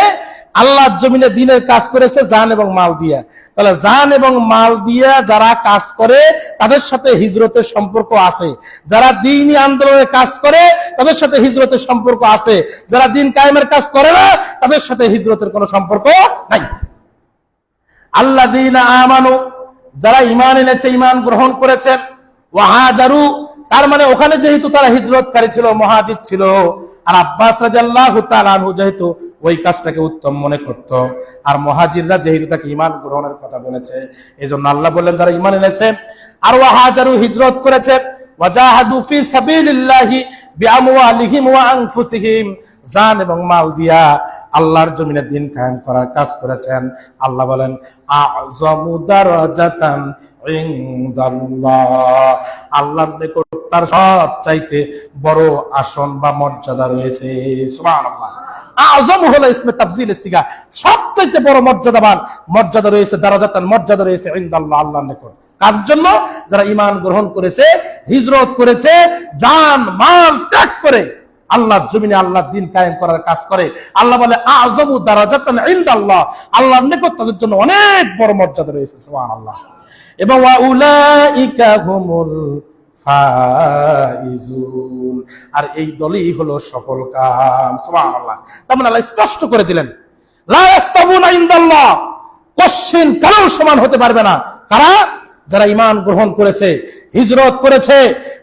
আল্লাহর জমিনে দ্বীনের কাজ করেছে জান এবং মাল দিয়া। তাহলে জান এবং মাল দিয়া যারা কাজ করে তাদের সাথে হিজরতের সম্পর্ক আছে। যারা দ্বীনি আন্দোলনের কাজ করে তাদের সাথে হিজরতের সম্পর্ক আছে। যারা দ্বীন কায়েমের কাজ করে না তাদের সাথে হিজরতের কোনো সম্পর্ক নাই। আল্লাযীনা আমানু, যারা ঈমান এনেছে, ঈমান গ্রহণ করেছে, ওয়া হাজারু, তার মানে ওখানে যেহেতু তারা হিজরতকারী ছিল, মুহাজির ছিল, আর আব্বাস রাদিয়াল্লাহু তাআলা আনহু যেহেতু ওই কাজটাকে উত্তম মনে করত, আর মুহাজিররা যেহেতু তাকে ঈমান গ্রহণের কথা বলেছে, এজন্য আল্লাহ বললেন যারা ঈমান এনেছে আর ওয়া হাজারু, হিজরত করেছে, ওয়াজাহাদু ফি সাবিলিল্লাহি বিআমওয়ালিহিম ওয়া আনফুসিহিম, জান এবং মাল দিয়া আল্লাহর জমিনে দ্বীন কায়েম করার কাজ করেছেন, আল্লাহ বলেন আযমু দারাজাতান ইনদাল্লাহ, আল্লাহর নিকট তার সবচাইতে বড় আসন বা মর্যাদা রয়েছে। সুবহানাল্লাহ। আযম হলো ইসমে তাফজিলের সিগা, সবচাইতে বড় মর্যাদাবান, মর্যাদা রয়েছে, দারাজাতান, মর্যাদা রয়েছে ইনদাল্লাহ, আল্লাহর নিকট। কার জন্য? যারা ঈমান গ্রহণ করেছে, হিজরত করেছে, জান মাল ত্যাগ করে আল্লাহর জমিনে আল্লাহর দ্বীন কায়েম করার কাজ করে। আল্লাহ বলে আযমু দারাজাতান ইনদাল্লাহ, আল্লাহর নিকট তাদের জন্য অনেক বড় মর্যাদা রয়েছে। সুবহানাল্লাহ। এবং ওয়া উলাইকা হুমুল ফাইজুন, আর এই দলই হলো সফল কাম। সুবহানাল্লাহ। তার মানে আল্লাহ স্পষ্ট করে দিলেন লা ইস্তাবুনা ইনদাল্লাহ, কোশ্চেন কারো সমান হতে পারবে না। কারা? যারা ঈমান গ্রহণ করেছে, হিজরত করেছে,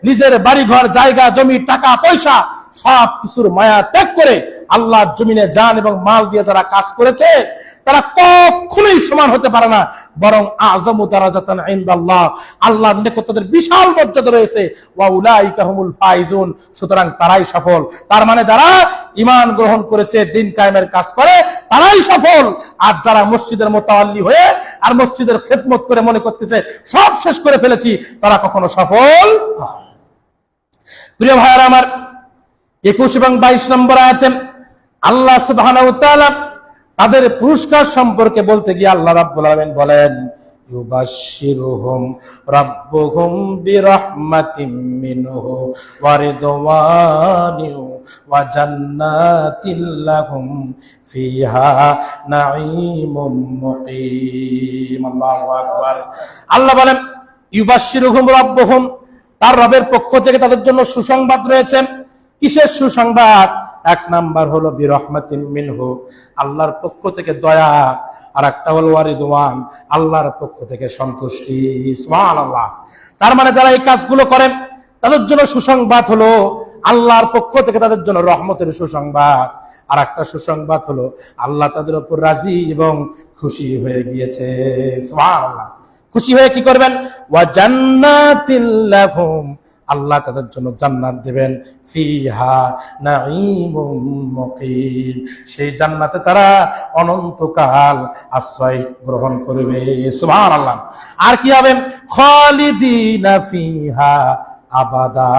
নিজের বাড়ি ঘর, জায়গা জমি, টাকা পয়সা সব কিছুর মায়া ত্যাগ করে আল্লাহর জমিনে জান এবং মাল দিয়ে যারা কাজ করেছে তারা কখনোই সমান হতে পারে না, বরং আযমু দারাজাতান ইনদাল্লাহ, আল্লাহর নিকট তাদের বিশাল মর্যাদা রয়েছে। ওয়া উলাইকা হুমুল ফাইজুন, সুতরাং তারাই সফল। তার মানে যারা ঈমান গ্রহণ করেছে, দ্বীন কায়েমের কাজ করে, তারাই সফল। আর যারা মসজিদের মুতাওয়াল্লি হয়ে আর মসজিদের খেদমত করে মনে করতেছে সব শেষ করে ফেলেছি, তারা কখনো সফল নয়। প্রিয় ভাইরা আমার, 21 এবং 22 নম্বর আয়াতে আল্লাহ সুবহানাহু ওয়া তাআলা তাদের পুরস্কার সম্পর্কে বলতে গিয়ে আল্লাহ রাব্বুল আলামিন বলেন ইউবাশশিরুহুম রাব্বুহুম বিরাহমাতিম মিনহু ওয়া রিদওয়ানিন ওয়া জান্নাতিন লাহুম ফিহা নাঈমুম মুকিম। আল্লাহু আকবার। আল্লাহ বলেন ইউবাশশিরুহুম রাব্বুহুম, তার রবের পক্ষ থেকে তাদের জন্য সুসংবাদ রয়েছে। কিসের সুসংবাদ? এক নাম্বার হলো বিরহমাতিম মিনহু, আল্লাহর পক্ষ থেকে দয়া, আর একটা হলো ওয়ারিদওয়ান, আল্লাহর পক্ষ থেকে সন্তুষ্টি। সুবহানাল্লাহ। তার মানে যারা এই কাজগুলো করেন তাদের জন্য সুসংবাদ হলো আল্লাহর পক্ষ থেকে তাদের জন্য রহমতের সুসংবাদ, আর একটা সুসংবাদ হলো আল্লাহ তাদের উপর রাজি এবং খুশি হয়ে গিয়েছে। সুবহানাল্লাহ। খুশি হয়ে কি করবেন? ওয়া জান্নাতিল লাহুম, আল্লাহ তাদের জন্য জান্নাত দেবেন, ফিহা নাঈমুম মুকিম, সেই জান্নাতে তারা অনন্তকাল আশ্রয় গ্রহণ করবে। সুবহানাল্লাহ। আর কি হবে? খালিদিনা ফিহা আবাদা,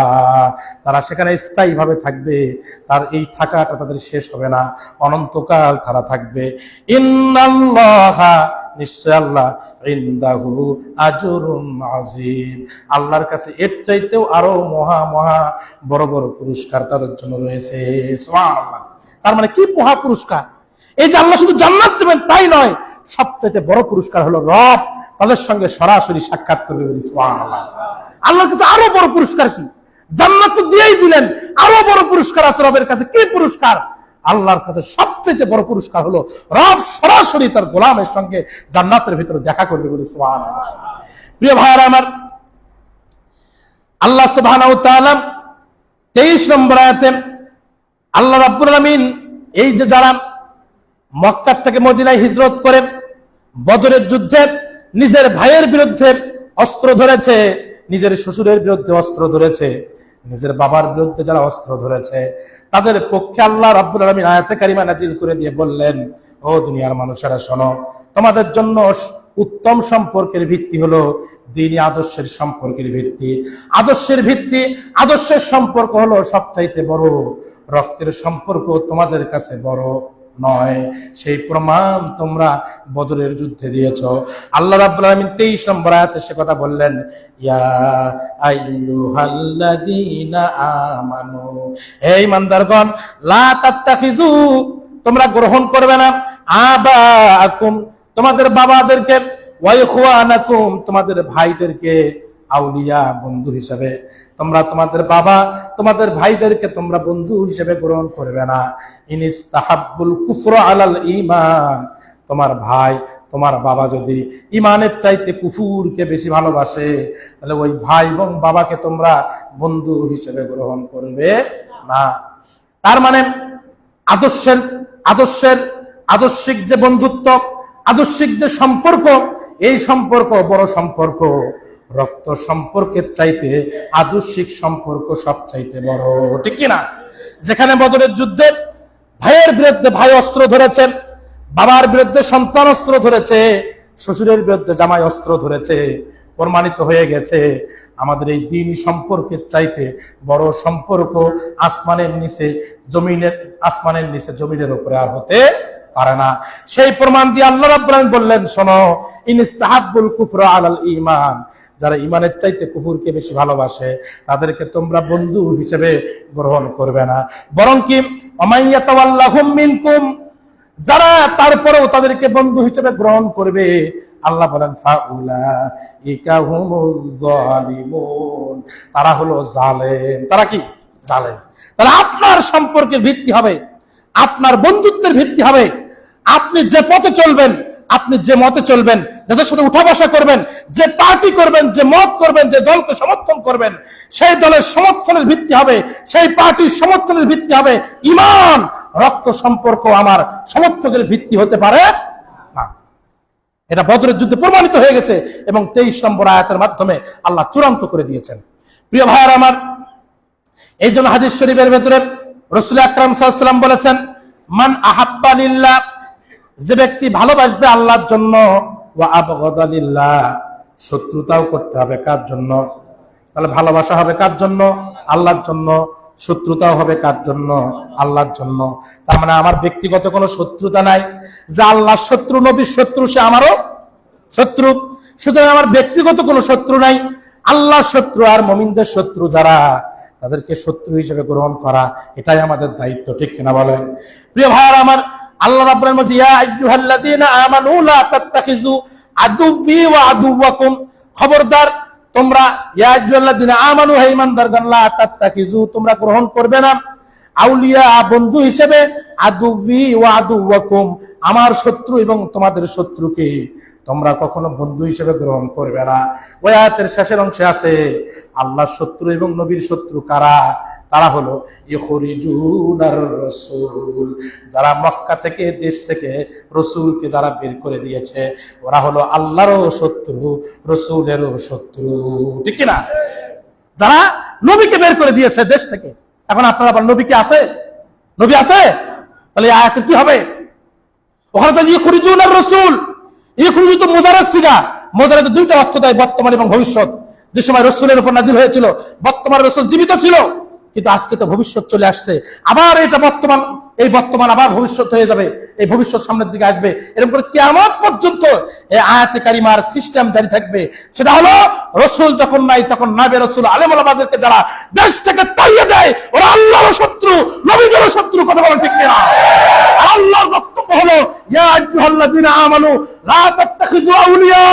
তারা সেখানে স্থায়ীভাবে থাকবে, তার এই থাকাটা তাদের শেষ হবে না, অনন্তকাল তারা থাকবে। ইন্নাল্লাহা, নিশ্চয় আল্লাহ, ইনদাহু আজরুন আযীম, আল্লাহর কাছে এর চাইতেও আরো মহা মহা বড় বড় পুরস্কার তাদের জন্য রয়েছে। সুবহানাল্লাহ। তার মানে কি মহা পুরস্কার! এই যে আল্লাহ শুধু জান্নাত দেবেন তাই নয়, সবচেয়ে বড় পুরস্কার হলো রব তাদের সঙ্গে সরাসরি সাক্ষাৎ করবে। সুবহানাল্লাহ। আল্লাহর কাছে আরো বড় পুরস্কার কি? জান্নাত তো দিয়েই দিলেন, আরো বড় পুরস্কার আছে রবের কাছে। কি পুরস্কার? আল্লাহর কাছে সবচেয়ে বড় পুরস্কার হলো রব সরাসরি তার গোলামের সঙ্গে জান্নাতের ভিতরে দেখা করবে বলে। সুবহানাল্লাহ। প্রিয় ভাইরা আমার, আল্লাহ সুবহানাহু ওয়া তাআলা 23 নম্বর আয়াতে আল্লাহ রাব্বুল আলামিন এই যে যারা মক্কা থেকে মদিনায় হিজরত করে বদরের যুদ্ধে নিজের ভাইয়ের বিরুদ্ধে অস্ত্র ধরেছে, নিজের শ্বশুরের বিরুদ্ধে অস্ত্র ধরেছে, নিজের বাবার বিরুদ্ধে যারা অস্ত্র ধরেছে, তাদের পক্ষে আল্লাহ রাব্বুল আলামিন আয়াতে কারিমা নাজিল করে দিয়ে বললেন, ও দুনিয়ার মানুষেরা শোনো, তোমাদের জন্য উত্তম সম্পর্কের ভিত্তি হলো দ্বীনি আদর্শের সম্পর্কের ভিত্তি। আদর্শের ভিত্তি, আদর্শের সম্পর্ক হলো সবচাইতে বড় রক্তের সম্পর্ক তোমাদের কাছে বড় নয়। সেই প্রমাণ তোমরা বদরের যুদ্ধে দিয়েছো। আল্লাহ রাব্বুল আলামিন 23 নম্বর আয়াতে সে কথা বললেন, ইয়া আইয়ুহাল্লাযীনা আমানু, হে ঈমানদারগণ, লা তাত্তাখিযু, তোমরা গ্রহণ করবে না, আবাআকুম, তোমাদের বাবাদেরকে, ওয়া ইখওয়ানাকুম, তোমাদের ভাইদেরকে, আউলিয়া, বন্ধু হিসেবে। তোমরা তোমাদের বাবা, তোমাদের ভাইদেরকে তোমরা বন্ধু হিসেবে গ্রহণ করবে না। ইনিস্তাহাব্বুল কুফরা আলাল ঈমান, তোমার ভাই, তোমার বাবা যদি ঈমানের চাইতে কুফুরকে বেশি ভালোবাসে, তাহলে ওই ভাই এবং বাবাকে তোমরা বন্ধু হিসেবে গ্রহণ করবে না। তার মানে আদর্শিক যে বন্ধুত্ব, আদর্শিক যে সম্পর্ক, এই সম্পর্ক বড় সম্পর্ক। রক্ত সম্পর্কের চাইতে আদর্শিক সম্পর্ক সব চাইতে বড়, ঠিক কিনা? যেখানে বদরের যুদ্ধে ভাইয়ের বিরুদ্ধে ভাই অস্ত্র ধরেছে, বাবার বিরুদ্ধে সন্তান অস্ত্র ধরেছে, শ্বশুরের বিরুদ্ধে জামাই অস্ত্র ধরেছে, প্রমাণিত হয়ে গেছে আমাদের এই দ্বীনি সম্পর্কের চাইতে বড় সম্পর্ক আসমানের নিচে জমিনের উপরে আর হতে পারে না। সেই প্রমাণ দিয়ে আল্লাহ রাব্বুল আলামিন বললেন, শোনো, ইনিস্তাহাব্বুল কুফরা আলাল ঈমান, যারা ঈমানের চাইতে কুফরকে বেশি ভালোবাসে তাদেরকে তোমরা বন্ধু হিসেবে গ্রহণ করবে না, বরং কি ওমাইয়াতাওয়াল্লাহুম মিনকুম, যারা তারপরেও তাদেরকে বন্ধু হিসেবে গ্রহণ করবে, আল্লাহ বলেন ফাউলাইকা হুমুজ জালিমুন, তারা হলো জালেম। তারা কি? জালেম। তাহলে আপনার সম্পর্কের ভিত্তি হবে, আপনার বন্ধুত্বের ভিত্তি হবে আপনি যে পথে চলবেন, আপনি যে মতে চলবেন, যাদের সাথে উঠা বসা করবেন, যে পার্টি করবেন, যে মত করবেন, যে দলকে সমর্থন করবেন, সেই দলের সমর্থনের ভিত্তি হবে, সেই পার্টির সমর্থনের ভিত্তি হবে ঈমান। রক্ত সম্পর্ক আমার সমর্থকের ভিত্তি হতে পারে না। এটা বদরের যুদ্ধে প্রমাণিত হয়ে গেছে এবং 23 নম্বর আয়াতের মাধ্যমে আল্লাহ চূড়ান্ত করে দিয়েছেন। প্রিয় ভাইয়ার আমার, এই জন্য হাদিস শরীফের ভেতরে রাসূল আকরাম সাল্লাল্লাহু আলাইহি ওয়াসাল্লাম বলেছেন, মান আহাব্বা লিল্লাহ, যে ব্যক্তি ভালোবাসবে আল্লাহর জন্য, ওয়া আবগাদা লিল্লাহ, শত্রুতাও করতে হবে কার জন্য? তাহলে ভালোবাসা হবে কার জন্য? আল্লাহর জন্য। শত্রুতাও হবে কার জন্য? আল্লাহর জন্য। তার মানে আমার ব্যক্তিগত কোনো শত্রুতা নাই, যে আল্লাহর শত্রু, নবীর শত্রু, সে আমারও শত্রু। সুতরাং আমার ব্যক্তিগত কোনো শত্রু নাই। আল্লাহর শত্রু আর মুমিনদের শত্রু যারা, তাদেরকে শত্রু হিসেবে গ্রহণ করা, এটাই আমাদের দায়িত্ব, ঠিক কিনা বলেন? প্রিয় ভাইরা আমার, আল্লাহ রাব্বুল আলামিন বলেন, ইয়া আইয়ুহাল্লাযীনা আমানু লা তাত্তাখিযু আদুওয়ি ওয়া আদুওয়াকুম, খবরদার তোমরা, ইয়া আইয়ুহাল্লাযীনা আমানু, হে ঈমানদারগণ, লা তাত্তাখিযু, তোমরা গ্রহণ করবে না, আউলিয়া, বন্ধু হিসেবে, আদুওয়ি ওয়া আদুওয়াকুম, আমার শত্রু এবং তোমাদের শত্রুকে তোমরা কখনো বন্ধু হিসেবে গ্রহণ করবে না। ওই আয়াতের শেষের অংশে আছে আল্লাহর শত্রু এবং নবীর শত্রু কারা? তারা হলো ইখরিজুনার রাসূল, যারা মক্কা থেকে, দেশ থেকে রাসূলকে যারা বের করে দিয়েছে, ওরা হলো আল্লাহরও শত্রু, রাসূলেরও শত্রু, ঠিক কি না? যারা নবীকে বের করে দিয়েছে দেশ থেকে, এখন আপনারা আবার নবী কি আছে? নবী আছে? তাহলে এই আয়াতের কি হবে? ওখানে তো ইখরিজুনার রাসূল, ইখরিজু তো মুজারাদ সিগা, মুজারাদে দুইটা অর্থ দেয়, বর্তমান এবং ভবিষ্যৎ। যে সময় রাসূলের উপর নাজিল হয়েছিল, বর্তমান রাসূল জীবিত ছিল, কিন্তু আজকে তো ভবিষ্যৎ চলে আসছে, আবার এটা বর্তমান, এই বর্তমান আবার ভবিষ্যৎ হয়ে যাবে, এই ভবিষ্যৎ সামনের দিকে আসবে, এরকম করে কিয়ামত পর্যন্ত এই আয়াতে কারিমার সিস্টেম জারি থাকবে। সেটা হলো রাসূল যখন নাই তখন নাবি রাসূল আলেম ওলামাদেরকে যারা দেশ থেকে তাড়িয়ে দেয়, ওরা আল্লাহর শত্রু, নবীদের শত্রু। কথা বলেন ঠিক কিনা? আল্লাহর বক্তব্য হলো, ইয়া আইয়ুহাল্লাযীনা আমানু লা তাত্তাখিযু আউলিয়া,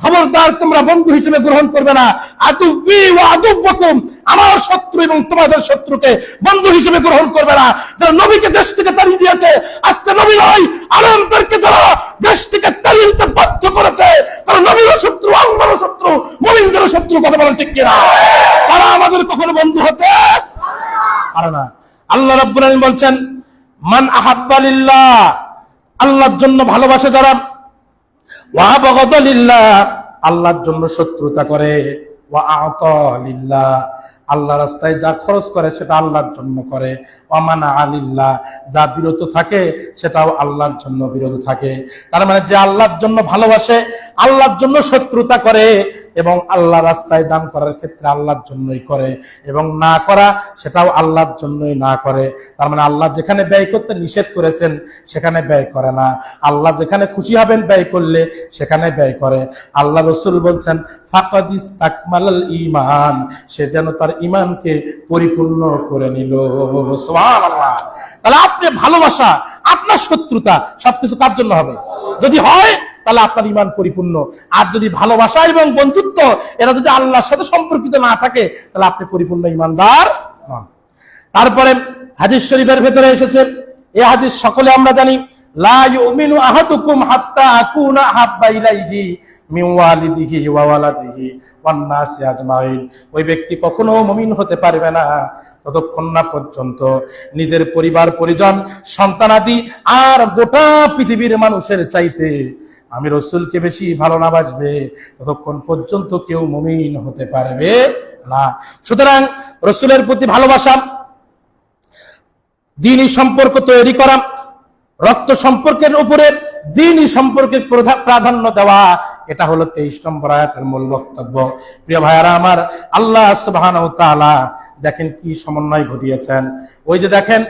খবরদার তোমরা বন্ধু হিসেবে গ্রহণ করবে না, আদুওয়ি ওয়া আদুওয়াকুম, আমার শত্রু এবং তোমাদের শত্রুকে বন্ধু হিসেবে গ্রহণ করবে না। যারা নবীকে দেশ থেকে তাড়িয়ে দিয়েছে, আজকে নবী নয়, আলেমদেরকে যারা দেশ থেকে তাড়িয়ে দিতে বাধ্য করেছে, তারা নবীর শত্রু, আল্লাহর শত্রু, মুমিনদের শত্রু। কথা বলেন ঠিক কিনা? তারা আমাদের কখনো বন্ধু হতে পারে না। আল্লাহ রাব্বুল আলামিন বলছেন, মান আহাব্বা লিল্লাহ, আল্লাহর জন্য ভালোবাসে যারা, ওয়া বাগাদা লিল্লাহ, আল্লাহর জন্য শত্রুতা করে, ওয়া আতা লিল্লাহ, আল্লাহর রাস্তায় যা খরচ করে সেটা আল্লাহর জন্য করে, ওয়া মানা লিল্লাহ, যা বিরত থাকে সেটাও আল্লাহর জন্য বিরত থাকে। তার মানে যে আল্লাহর জন্য ভালোবাসে, আল্লাহর জন্য শত্রুতা করে, এবং আল্লাহ রাস্তায় দান করার ক্ষেত্রে আল্লাহর জন্যই করে, এবং না করা সেটাও আল্লাহর জন্যই না করে। তার মানে আল্লাহ যেখানে ব্যয় করতে নিষেধ করেছেন সেখানে ব্যয় করে না, আল্লাহ যেখানে খুশি হবেন ব্যয় করলে সেখানে ব্যয় করে। আল্লাহ রসুল বলছেন ফাকাদ ইস্তাকমালাল ঈমান, সে যেন তার ঈমানকে পরিপূর্ণ করে নিল। সুবহানাল্লাহ। তাহলে আপনি ভালোবাসা, আপনার শত্রুতা সবকিছু কার জন্য হবে? যদি হয় তাহলে আপনার ঈমান পরিপূর্ণ। আর যদি ভালোবাসা এবং বন্ধুত্ব এরা যদি আল্লাহর সাথে সম্পর্কিত না থাকে তাহলে আপনি পরিপূর্ণ ঈমানদার নন। তারপরে হাদিস শরীফের ভেতরে এসেছে, এই হাদিস সকলে আমরা জানি, লা ইউমিনু আহাদুকুম হাত্তা আকুনা আহাব্বা ইলাইহি মিন ওয়ালিদিহি ওয়া ওয়ালাদিহি ওয়ান নাসি আজমাইন। ওই ব্যক্তি কখনো মুমিন হতে পারবে না ততক্ষণ না পর্যন্ত নিজের পরিবার পরিজন সন্তানাদি আর গোটা পৃথিবীর মানুষের চাইতে আমি রসুলকে বেশি ভালো না বাসবে, ততক্ষণ পর্যন্ত কেউ মুমিন হতে পারবে না। সুতরাং রসুলের প্রতি ভালোবাসা, দ্বীনি সম্পর্ক তৈরি করা, রক্ত সম্পর্কের উপরে দ্বীনি সম্পর্কের প্রাধান্য দেওয়া, এটা হলো 23 নম্বর আয়াতের মূল বক্তব্য। প্রিয় ভাইয়ারা আমার, আল্লাহ সুবহানাহু ওয়া তাআলা দেখেন কি সমন্বয় ঘটিয়েছেন। ওই যে দেখেন,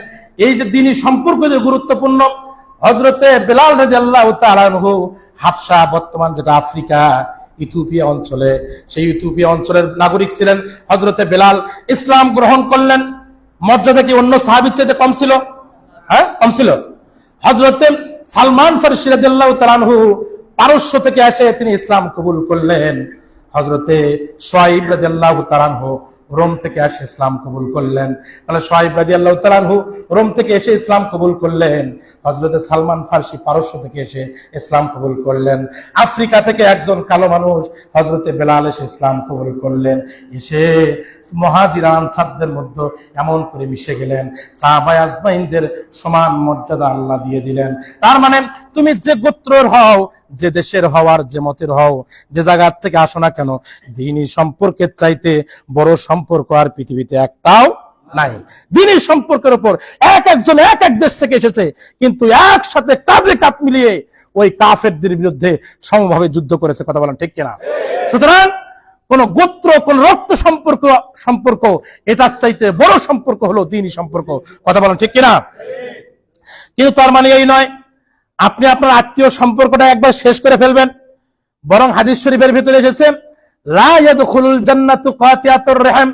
এই যে দ্বীনি সম্পর্ক যে গুরুত্বপূর্ণ, হযরতে বেলাল রাদিয়াল্লাহু তাআলা আনহু হাবশা, বর্তমান যেটা আফ্রিকা ইথিওপিয়া অঞ্চলে, সেই ইথিওপিয়া অঞ্চলের নাগরিক ছিলেন হযরতে বেলাল। ইসলাম গ্রহণ করলেন। মর্যাদা কি অন্য সাহাবীর চাইতে কম ছিল? হ্যাঁ, কম ছিল। হযরতে সালমান ফারসি রাদিয়াল্লাহু তাআলা আনহু পারস্য থেকে এসে তিনি ইসলাম কবুল করলেন। হযরতে শুআইব রাদিয়াল্লাহু তাআলা আনহু রোম থেকে এসে ইসলাম কবুল করলেন। তাহলে শুআইব রাদিয়াল্লাহু তাআলা আনহু রোম থেকে এসে ইসলাম কবুল করলেন, হযরতে সালমান ফারসি পারস্য থেকে এসে ইসলাম কবুল করলেন। আফ্রিকা থেকে একজন কালো মানুষ হযরতে বেলাল এসে ইসলাম কবুল করলেন। এসে মুহাজির আনসারদের মধ্যে এমন করে মিশে গেলেন, সাহাবায়ে আজমাইনদের সমান মর্যাদা আল্লাহ দিয়ে দিলেন। তার মানে তুমি যে গোত্রের হও, যে দেশের হওয়ার, যে মতের হও, যে জায়গার থেকে আসো না কেন, দ্বীনি সম্পর্কের চাইতে বড় সম্পর্ক আর পৃথিবীতে একটাও নাই। দ্বীনি সম্পর্কের উপর একজন এক দেশ থেকে এসেছে, কিন্তু একসাথে কাঁধে কাঁধ মিলিয়ে ওই কাফেরদের বিরুদ্ধে সমভাবে যুদ্ধ করেছে। কথা বলেন ঠিক কিনা? সুতরাং কোন গোত্র, কোন রক্ত সম্পর্ক এটার চাইতে বড় সম্পর্ক হলো দ্বীনি সম্পর্ক। কথা বলেন ঠিক কিনা? কিন্তু তার মানে এই নয় আপনি আপনার আত্মীয় সম্পর্কটা একবার শেষ করে ফেলবেন। বরং হাদিস শরীফের ভিতরে এসেছে, লা ইয়াদখুলুল জান্নাতু কাতিয়াতুর রহিম,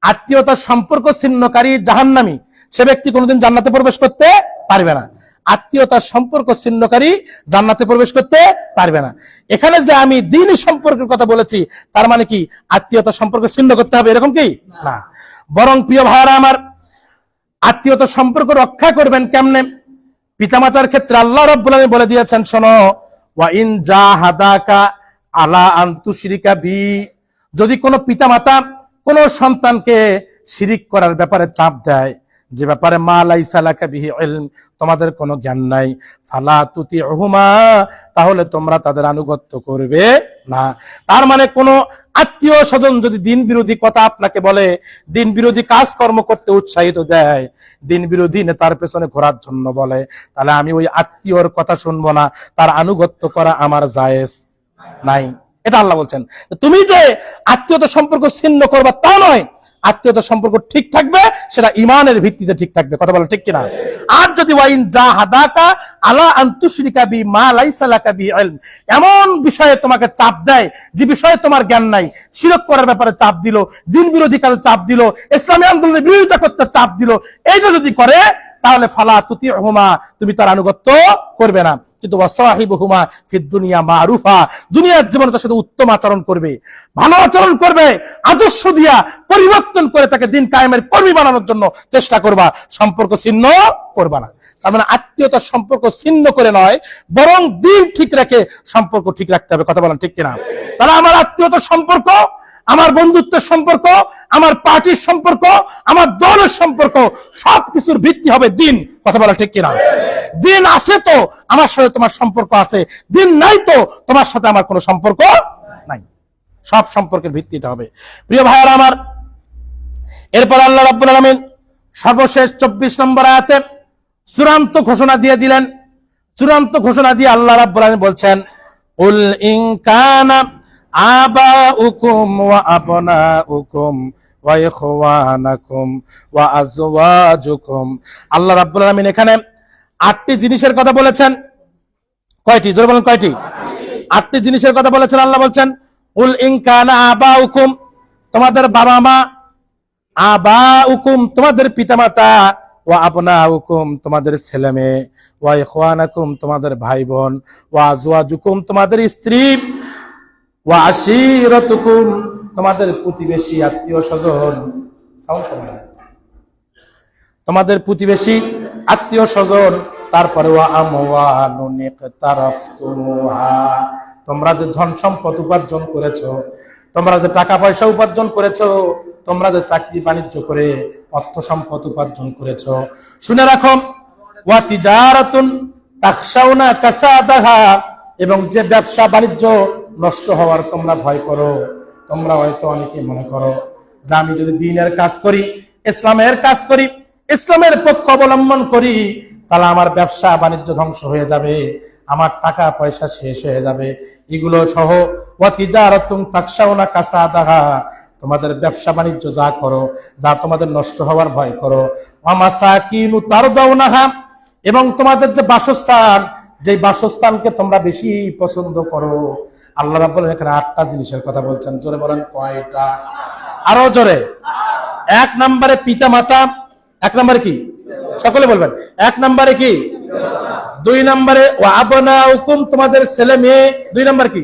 আত্মীয়তার সম্পর্ক ছিন্নকারী জাহান্নামী, সে ব্যক্তি কোনোদিন জান্নাতে প্রবেশ করতে পারবে না। আত্মীয়তার সম্পর্ক ছিন্নকারী জান্নাতে প্রবেশ করতে পারবে না। এখানে যে আমি দ্বীনি সম্পর্কের কথা বলেছি, তার মানে কি আত্মীয়তার সম্পর্ক ছিন্ন করতে হবে এরকম কি না। বরং প্রিয় ভাইরা আমার, আত্মীয়তার সম্পর্ক রক্ষা করবেন কেমনে? পিতামাতার ক্ষেত্রে আল্লাহ রাব্বুল আলামিন বলে দিয়েছেন, শোনো, ওয়া ইন জাহাদাকা আলা আন তুশরিকা বি, যদি কোনো পিতামাতা কোনো সন্তানকে শিরিক করার ব্যাপারে চাপ দেয়, যে ব্যাপারে মা লাইসা লাকা বিহি ইলম, তোমাদের কোনো জ্ঞান নাই, ফালা তুতিউহুমা, তাহলে তোমরা তাদের আনুগত্য করবে না। তার মানে কোনো আত্মীয় স্বজন যদি দিন বিরোধী কথা আপনাকে বলে, দিন বিরোধী কাজকর্ম করতে উৎসাহিত দেয়, দিন বিরোধী নেতার পেছনে ঘোরার জন্য বলে, তাহলে আমি ওই আত্মীয়র কথা শুনবো না, তার আনুগত্য করা আমার জায়েজ নাই। এটা আল্লাহ বলছেন। তুমি যে আত্মীয়তা সম্পর্ক ছিন্ন করবা তা নয়, আত্মীয়তা সম্পর্ক ঠিক থাকবে, সেটা ইমানের ভিত্তিতে ঠিক থাকবে। কথা বলো ঠিক কিনা? আর যদি ওয়াইন জাহাদাকা আলা আন তুশরিকা বি মা লাইসা লাকা বি ইলম, এমন বিষয়ে তোমাকে চাপ দেয় যে বিষয়ে তোমার জ্ঞান নাই, শিরক করার ব্যাপারে চাপ দিল, দিন বিরোধী কাজে চাপ দিল, ইসলামী আন্দোলনের বিরোধিতা করতে চাপ দিল, এইটা যদি করে তাহলে ফালা তুতিউহুমা, তুমি তার আনুগত্য করবে না। কিন্তু ওয়াসাহিবুহুমা ফিদ দুনিয়া মারুফা, দুনিয়ার জীবনে তার সাথে উত্তম আচরণ করবে, ভালো আচরণ করবে, আদর্শ দিয়া পরিবর্তন করে তাকে দিন কায়েমের কর্মী বানানোর জন্য চেষ্টা করবা, সম্পর্ক ছিন্ন করবা না। তার মানে আত্মীয়তার সম্পর্ক ছিন্ন করে নয়, বরং দিন ঠিক রেখে সম্পর্ক ঠিক রাখতে হবে। কথা বলেন ঠিক কিনা? তাহলে আমার আত্মীয়তার সম্পর্ক, আমার বন্ধুত্বের সম্পর্ক, আমার পার্টির সম্পর্ক, আমার দলের সম্পর্ক, সবকিছুর ভিত্তি হবে দিন। কথা বলা ঠিক কিনা? দিন আছে তো আমার সাথে তোমার সম্পর্ক আছে, দিন নাই তো তোমার সাথে আমার কোনো সম্পর্ক নাই। সব সম্পর্কের ভিত্তিটা হবে। প্রিয় ভাইয়ারা আমার, এরপর আল্লাহ রাব্বুল আলামিন সর্বশেষ 24 নম্বর আয়াতে চূড়ান্ত ঘোষণা দিয়ে দিলেন। চূড়ান্ত ঘোষণা দিয়ে আল্লাহ রাব্বুল আলামিন বলছেন, উল ইন কানা আবাউকুম ওয়া আবনাউকুম ওয়া ইখওয়ানাকুম ওয়া আজওয়াজুকুম। আল্লাহ রাব্বুল আলামিন এখানে 8টি জিনিসের কথা বলেছেন। কয়টি? জোরে বলেন কয়টি? 8টি জিনিসের কথা বলেছেন। আল্লাহ বলছেন কুল ইন কানা আবাউকুম, তোমাদের বাবা মা, আবাউকুম তোমাদের পিতামাতা, ওয়া আবনাউকুম তোমাদের ছেলে মেয়ে, ওয়া ইখওয়ানাকুম তোমাদের ভাই বোন, ওয়া আজওয়াজুকুম তোমাদের স্ত্রী, ওয়া আশিরাতুকুম তোমাদের প্রতিবেশী আত্মীয় স্বজন। সাউন্ড কমায় না। তোমাদের প্রতিবেশী আত্মীয় স্বজন। তারপরে ওয়া আমওয়ালুন ইকতারাফতুমুহা, তোমরা যে ধন সম্পদ উপার্জন করেছো, তোমরা যে টাকা পয়সা উপার্জন করেছো, তোমরা যে চাকরি বাণিজ্য করে অর্থ সম্পদ উপার্জন করেছো, শুনে রাখো। ওয়া তিজারাতুন তাখশাউনা কাসাদাহা, এবং যে ব্যবসা বাণিজ্য নষ্ট হওয়ার তোমরা ভয় করো। তোমরা হয়তো অনেকে মনে করো যে আমি যদি দ্বীনের কাজ করি, ইসলামের কাজ করি, ইসলামের পক্ষ অবলম্বন করি, তাহলে আমার ব্যবসা বাণিজ্য ধ্বংস হয়ে যাবে, আমার টাকা পয়সা শেষ হয়ে যাবে। এগুলো সহ ওয়া তিজারাতুন তাখশাউনা কাসাদাহা, তোমাদের ব্যবসা বাণিজ্য যা করো, যা তোমাদের নষ্ট হওয়ার ভয় করো। ওয়া মাসাকিনু তারদাউনাহা, এবং তোমাদের যে বাসস্থান, যে বাসস্থানকে তোমরা বেশি পছন্দ করো। আল্লাহ রাব্বুল আলামিন এখানে 8টা জিনিসের কথা বলছেন। জোরে বলেন কয়টা? আরো জোরে। 1 নম্বরে পিতা মাতা। 1 নম্বরে কি? সকলে বলবেন। 1 নম্বরে কি? 2 নম্বরে ওয়া আবনাউকুম তোমাদের ছেলে মেয়ে। 2 নম্বর কি?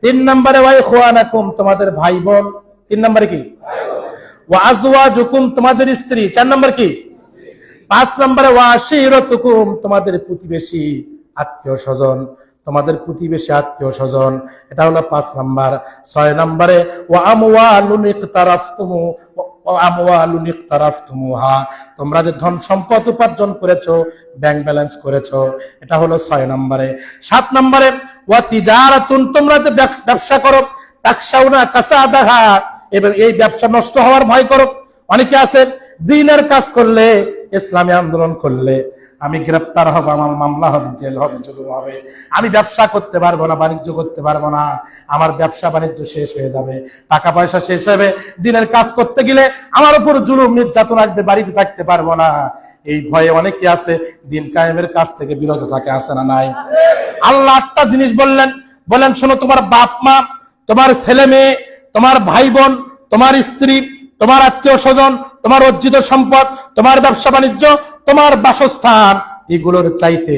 3 নম্বরে ওয়া ইখওয়ানাকুম তোমাদের ভাই বোন। 3 নম্বরে কি? ওয়া আজওয়াজুকুম তোমাদের স্ত্রী। 4 নম্বর কি? 5 নম্বরে ওয়া আশিরাতুকুম তোমাদের প্রতিবেশী আত্মীয় স্বজন। তোমাদের প্রতিবেশী আত্মীয় স্বজন, এটা হলো 5 নাম্বার। 6 নম্বরে ওয়া আমওয়ালুন ইকতারাফতুমুহা, তোমরা যে ধন সম্পদ উপার্জন করেছো, ব্যাংক ব্যালেন্স করেছো, এটা হলো 6 নম্বরে। 7 নম্বরে ওয়া তিজারাতুন তোমরা যে ব্যবসা করো, তাখশাউনা কাসাদাহা, এবং এই ব্যবসা নষ্ট হওয়ার ভয় করো। অনেকে আছে দ্বীনের কাজ করলে, ইসলামী আন্দোলন করলে আমি গ্রেফতার হব, আমার মামলা হবে, জেল হবে, জুলুম হবে, আমি ব্যবসা করতে পারবো না, বাণিজ্য করতে পারবো না, আমার ব্যবসা বাণিজ্য শেষ হয়ে যাবে, টাকা পয়সা শেষ হবে, দিনের কাজ করতে গেলে আমার উপর জুলুম নির্যাতন আসবে, বাড়িতে থাকতে পারবো না। এই ভয়ে অনেকে আছে দিন কায়েমের কাজ থেকে বিরত থাকে, আছে না নাই? আল্লাহ 8টা জিনিস বললেন। বলেন শোনো, তোমার বাপ মা, তোমার ছেলে মেয়ে, তোমার ভাই বোন, তোমার স্ত্রী, তোমার আত্মীয় স্বজন, তোমার অর্জিত সম্পদ, তোমার ব্যবসা বাণিজ্য, তোমার বাসস্থান, এগুলোর চাইতে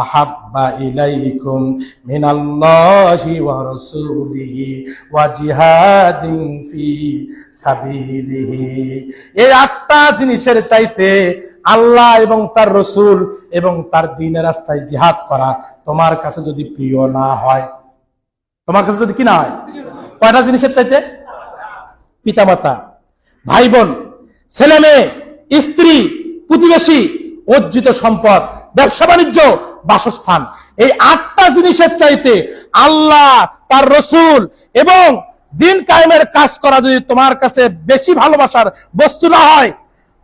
আহাব্বা ইলাইকুম মিনাল্লাহি ওয়া রাসূলিহি ওয়া জিহাদিন ফি সাবিলিহি, এই 8টা জিনিসের চাইতে আল্লাহ এবং তার রাসূল এবং তার দ্বীনের রাস্তায় জিহাদ করা তোমার কাছে যদি প্রিয় না হয়, তোমার কাছে যদি কি না হয়, কয়টা জিনিসের চাইতে? পিতামাতা, ভাই বোন, ছেলে মেয়ে, স্ত্রী, প্রতিবেশী, অর্জিত সম্পদ, ব্যবসা বাণিজ্য, বাসস্থান, এই 8টা জিনিসের চাইতে আল্লাহ, তার রাসূল এবং দ্বীন কায়েমের কাজ করা যদি তোমার কাছে বেশি ভালোবাসার বস্তু না হয়,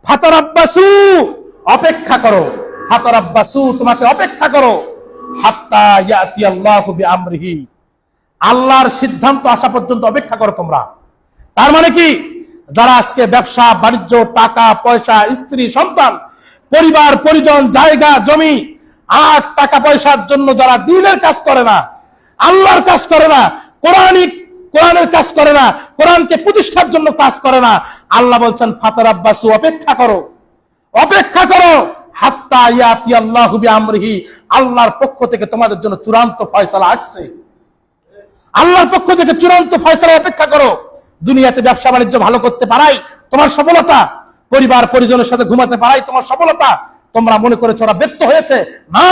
ফাতারাব্বাসু অপেক্ষা করো, ফাতারাব্বাসু তোমাকে অপেক্ষা করো, হাত্তা ইয়াতি আল্লাহু বিআমরিহি, আল্লাহর সিদ্ধান্ত আসা পর্যন্ত অপেক্ষা করো তোমরা। তার মানে কি? যারা আজকে ব্যবসা বাণিজ্য, টাকা পয়সা, স্ত্রী সন্তান, পরিবার পরিজন, জায়গা জমি আর টাকা পয়সার জন্য যারা দ্বীনের কাজ করে না, আল্লাহর কাজ করে না, কোরআনের কাজ করে না, কোরআনকে প্রতিষ্ঠার জন্য কাজ করে না, আল্লাহ বলছেন ফাতারাব্বাসু অপেক্ষা করো, অপেক্ষা করো, হাত্তা ইয়াতি আল্লাহু বিআমরিহি, আল্লাহর পক্ষ থেকে তোমাদের জন্য চূড়ান্ত ফয়সালা আসছে, আল্লাহর পক্ষ থেকে চূড়ান্ত ফয়সালা অপেক্ষা করো। দুনিয়াতে ব্যবসা বাণিজ্য ভালো করতে পারাই তোমার সফলতা, পরিবার পরিজনের সাথে ঘুমাতে পারাই তোমার সফলতা। তোমরা মনে করেছো ওরা ব্যর্থ হয়েছে, না,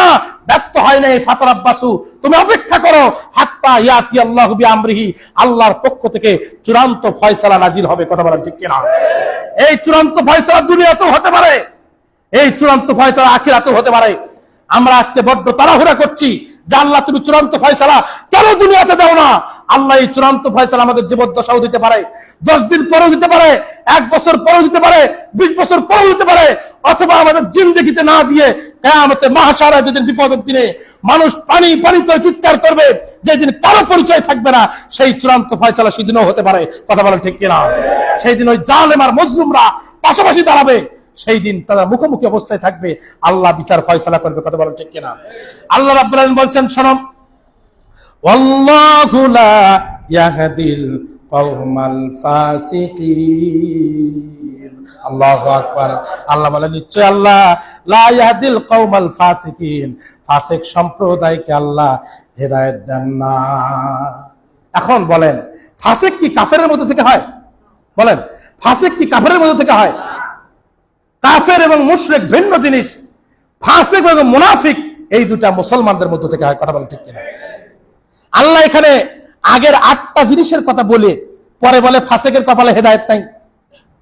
ব্যর্থ হয় নাই। ফাতারাব্বাসু তুমি অপেক্ষা করো, হাত্তা ইয়াতি আল্লাহু বিআমরিহি, আল্লাহর পক্ষ থেকে চূড়ান্ত ফয়সালা নাজিল হবে। কথা বলেন ঠিক কিনা? এই চূড়ান্ত ফয়সালা দুনিয়াতেও হতে পারে, এই চূড়ান্ত ফয়সালা আখিরাতেও হতে পারে। আমরা আজকে বড্ড তাড়াহুড়া করছি যে আল্লাহ তুমি চূড়ান্ত ফয়সালা কেন দুনিয়াতে দাও না, আল্লাহ এই চূড়ান্ত ফয়সালা আমাদের জীবদ্দশাও দিতে পারে, 10 দিন পরেও দিতে পারে, 1 বছর পরেও দিতে পারে, 20 বছর পরেও দিতে পারে, অথবা আমাদের জিন্দেগিতে না দিয়ে কিয়ামতে মাহশারে যেদিন বিপদের দিনে মানুষ পানি পানি করে চিৎকার করবে, যেদিন কারো পরিচয় থাকবে না, সেই চূড়ান্ত ফয়সালা সেদিনও হতে পারে। কথা বলেন ঠিক কিনা? সেই দিন ওই জালেম আর মজলুমরা পাশাপাশি দাঁড়াবে, সেই দিন তারা মুখোমুখি অবস্থায় থাকবে, আল্লাহ বিচার ফয়সালা করবে। কথা বলেন ঠিক কিনা? আল্লাহ রাব্বুল আলামিন বলছেন, শোনো, ওয়াল্লাহু লা ইয়াহদিল কওমাল ফাসিকিন। আল্লাহু আকবার। আল্লাহ বলেন, নিশ্চয় আল্লাহ লা ইয়াহদিল কওমাল ফাসিকিন, ফাসিক সম্প্রদায়কে আল্লাহ হেদায়েত দেন না। এখন বলেন, ফাসিক কি কাফেরের মধ্যে থেকে হয়? বলেন, ফাসিক কি কাফেরের মধ্যে থেকে হয়? কাফের এবং মুশরিক ভিন্ন জিনিস। ফাসিক এবং মুনাফিক এই দুটা মুসলমানদের মধ্যে থেকে হয়। কথা বলেন ঠিক কিনা? আল্লাহ এখানে আগের 8টা জিনিসের কথা বলে পরে বলে ফাসিকের কপালে হেদায়েত নাই।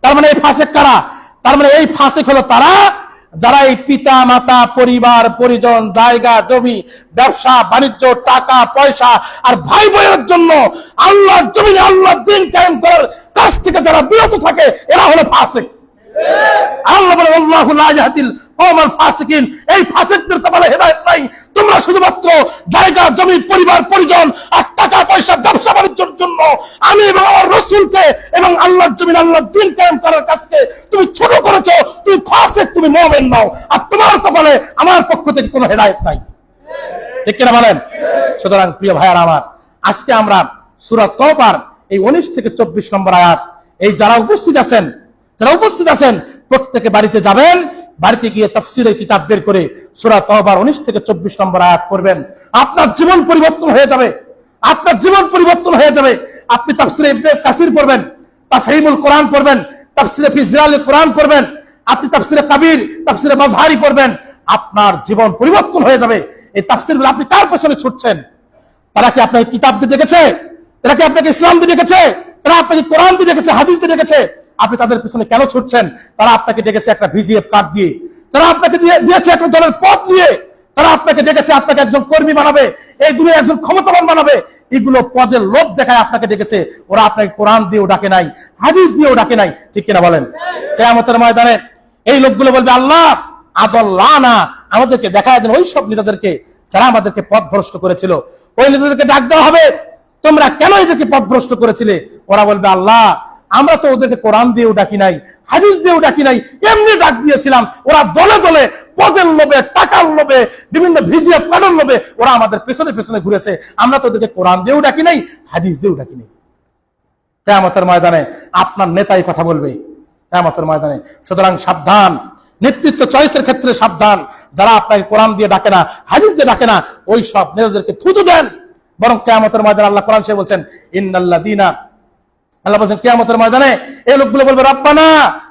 তার মানে এই ফাসিক কারা? তার মানে এই ফাসিক হলো তারা যারা এই পিতা মাতা পরিবার পরিজন জায়গা জমি ব্যবসা বাণিজ্য টাকা পয়সা আর ভাই বোনের জন্য আল্লাহর জমিনে আল্লাহর দ্বীন কায়েম করার কাজ থেকে যারা বিরত থাকে, এরা হলো ফাসিক। আল্লাহ বলে, আল্লাহু লা ইয়াহদিল কওমাল ফাসিকিন, এই ফাসিকদের কপালে হেদায়েত নাই। তোমরা শুধুমাত্র জায়গা জমি পরিবার পরিজন আর টাকা পয়সা ব্যবসা বাণিজ্যের জন্য আমি এবং আমার রাসূলকে এবং আল্লাহর জমিন আল্লাহর দ্বীন কায়েম করার কাজকে তুমি ছোট করেছো। তুমি ফাসিক, তুমি মুমিন নও, আর তোমার কপালে আমার পক্ষ থেকে কোনো হেদায়েত নাই। ঠিক কিনা বলেন? সুতরাং প্রিয় ভাইয়ারা আমার, আজকে আমরা সূরা তওবার এই 19 থেকে 24 নম্বর আয়াত, এই যারা উপস্থিত আছেন প্রত্যেকে বাড়িতে যাবেন, বাড়িতে গিয়ে তাফসীরের কিতাব বের করে সূরা তওবার 19 থেকে 24 নম্বর আয়াত পড়বেন। আপনার জীবন পরিবর্তন হয়ে যাবে। আপনার জীবন পরিবর্তন হয়ে যাবে। আপনি তাফসীরে ইবনে কাসির পড়বেন, তাফহিমুল কোরআন পড়বেন, তাফসীরে ফি জিলালিল কোরআন পড়বেন, আপনি তাফসীরে কাবীর তাফসীরে মাজহারি পড়বেন, আপনার জীবন পরিবর্তন হয়ে যাবে। এই তাফসীরগুলো আপনি কার পেছনে ছুটছেন? তারা কি আপনাকে কিতাব দিয়ে দেখেছে? তারা কি আপনাকে ইসলাম দিয়ে দেখেছে? তারা আপনাকে কোরআন দিয়ে দেখেছে, হাদিস দিয়ে দেখেছে? আপনি তাদের পিছনে কেন ছুটছেন? তারা আপনাকে ডেকেছে একটা ভিজিএফ কার্ড দিয়ে, তারা আপনাকে দিয়েছে একটা দলের পদ দিয়ে, তারা আপনাকে ডেকেছে আপনাকে একজন কর্মী বানাবে, এই দুনিয়ায় একজন ক্ষমতাবান বানাবে। এগুলো পদের লোভ দেখায় আপনাকে ডেকেছে। ওরা আপনাকে কোরআন দিয়েও ডাকে নাই, হাদিস দিয়েও ডাকে নাই। ঠিক কিনা বলেন? কিয়ামতের ময়দানে এই লোকগুলো বলবে, আল্লাহ আদাল্লানা, আমাদেরকে দেখায় দেন ওই সব নেতাদেরকে যারা আমাদেরকে পথভ্রষ্ট করেছিল। ওই নেতাদেরকে ডাক দেওয়া হবে, তোমরা কেন এদেরকে পথভ্রষ্ট করেছিলে? ওরা বলবে, আল্লাহ আমরা তো ওদেরকে কোরআন দিয়েও ডাকি নাই, হাদিস দিয়েও ডাকি নাই, এমনি ডাক দিয়েছিলাম। ওরা দলে দলে পদের লোভে, টাকার লোভে, বিভিন্ন ভিজিয়া পানের লোভে ওরা আমাদের পেছনে পেছনে ঘুরেছে। আমরা তো ওদেরকে কোরআন দিয়েও ডাকি নাই, হাদিস দিয়েও ডাকি নাই। কিয়ামতের ময়দানে আপনার নেতাই কথা বলবে কিয়ামতের ময়দানে। সুতরাং সাবধান, নেতৃত্ব চয়েসের ক্ষেত্রে সাবধান। যারা আপনাকে কোরআন দিয়ে ডাকে না, হাদিস দিয়ে ডাকে না, ওই সব নেতাদেরকে থুতু দেন। বরং কিয়ামতের ময়দানে আল্লাহ কোরআন সে বলছেন, ইন্নাল্লাযীনা, আল্লাহ বলছেন কিয়ামতের ময়দানে এই লোকগুলো বলবে, রব্বানা,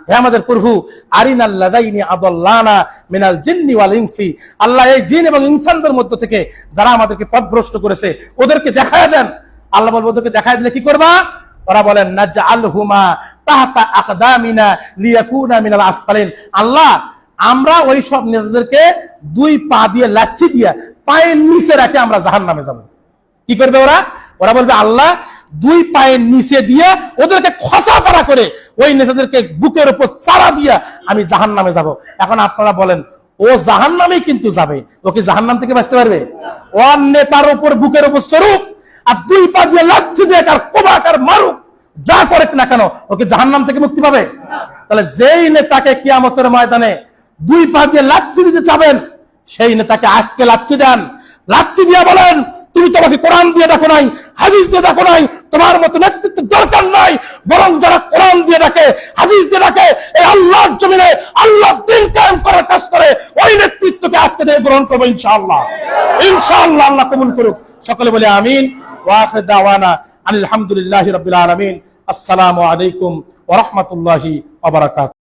হে আমাদের প্রভু, আরিনাল লাযাইনি আদাল্লানা মিনাল জিন্নি ওয়াল ইনসি, আল্লাহ এই জিন এবং ইনসানদের মধ্য থেকে যারা আমাদেরকে পথভ্রষ্ট করেছে ওদেরকে দেখায় দেন। আল্লাহ বলবে, ওদেরকে দেখায় দিলে কি করবা? ওরা বলেন, নাজআলহুমা তাহতা আকদামিনা লিয়াকুনা মিনাল আসফালিন, আল্লাহ আমরা ওই সব নেতাদেরকে 2 পা দিয়ে লাথি দিয়ে পায়ের নিচে রেখে আমরা জাহান্নামে যাব। কি করবে ওরা? ওরা বলবে, আল্লাহ 2 পায়ের নিচে দিয়ে ওদেরকে খসা পাড়া করে ওই নেতাদেরকে বুকের উপর চারা দিয়ে আমি জাহান্নামে যাব। এখন আপনারা বলেন, ও জাহান্নামেই কিন্তু যাবে, ও কি জাহান্নাম থেকে বাঁচতে পারবে? ওর নেতার উপর বুকের উপর স্বরূপ আর 2 পা দিয়ে লাথি দিয়ে কার কোবাক আর মারুক, যা করে না কেন, ওকে জাহান্নাম থেকে মুক্তি পাবে? তাহলে যেই নেতাকে কিয়ামতের ময়দানে 2 পা দিয়ে লাথি দিতে চাবেন, সেই নেতাকে আজকে লাথি দেন। লাথি দিয়ে বলেন, তুমি তোমাকে কোরআন দিয়ে ডাকো নাই, হাদিস দিয়ে ডাকো নাই, তোমার মতো নেতৃত্ব দরকার নাই। বরং যারা কোরআন দিয়ে ডাকে, হাদিস দিয়ে ডাকে, এই আল্লাহর জমিনে আল্লাহর দ্বীন কায়েম করার কাজ করে, ওই নেতৃত্বকে আজকে দিয়ে গ্রহণ করবো ইনশাআল্লাহ। ইনশাআল্লাহ আল্লাহ কবুল করুক। সকলে বলে আমিন। ওয়া আখির দাওয়ানা আলহামদুলিল্লাহি রাব্বিল আলামিন। আসসালামু আলাইকুম ওয়া রাহমাতুল্লাহি ওয়া বারাকাতুহু।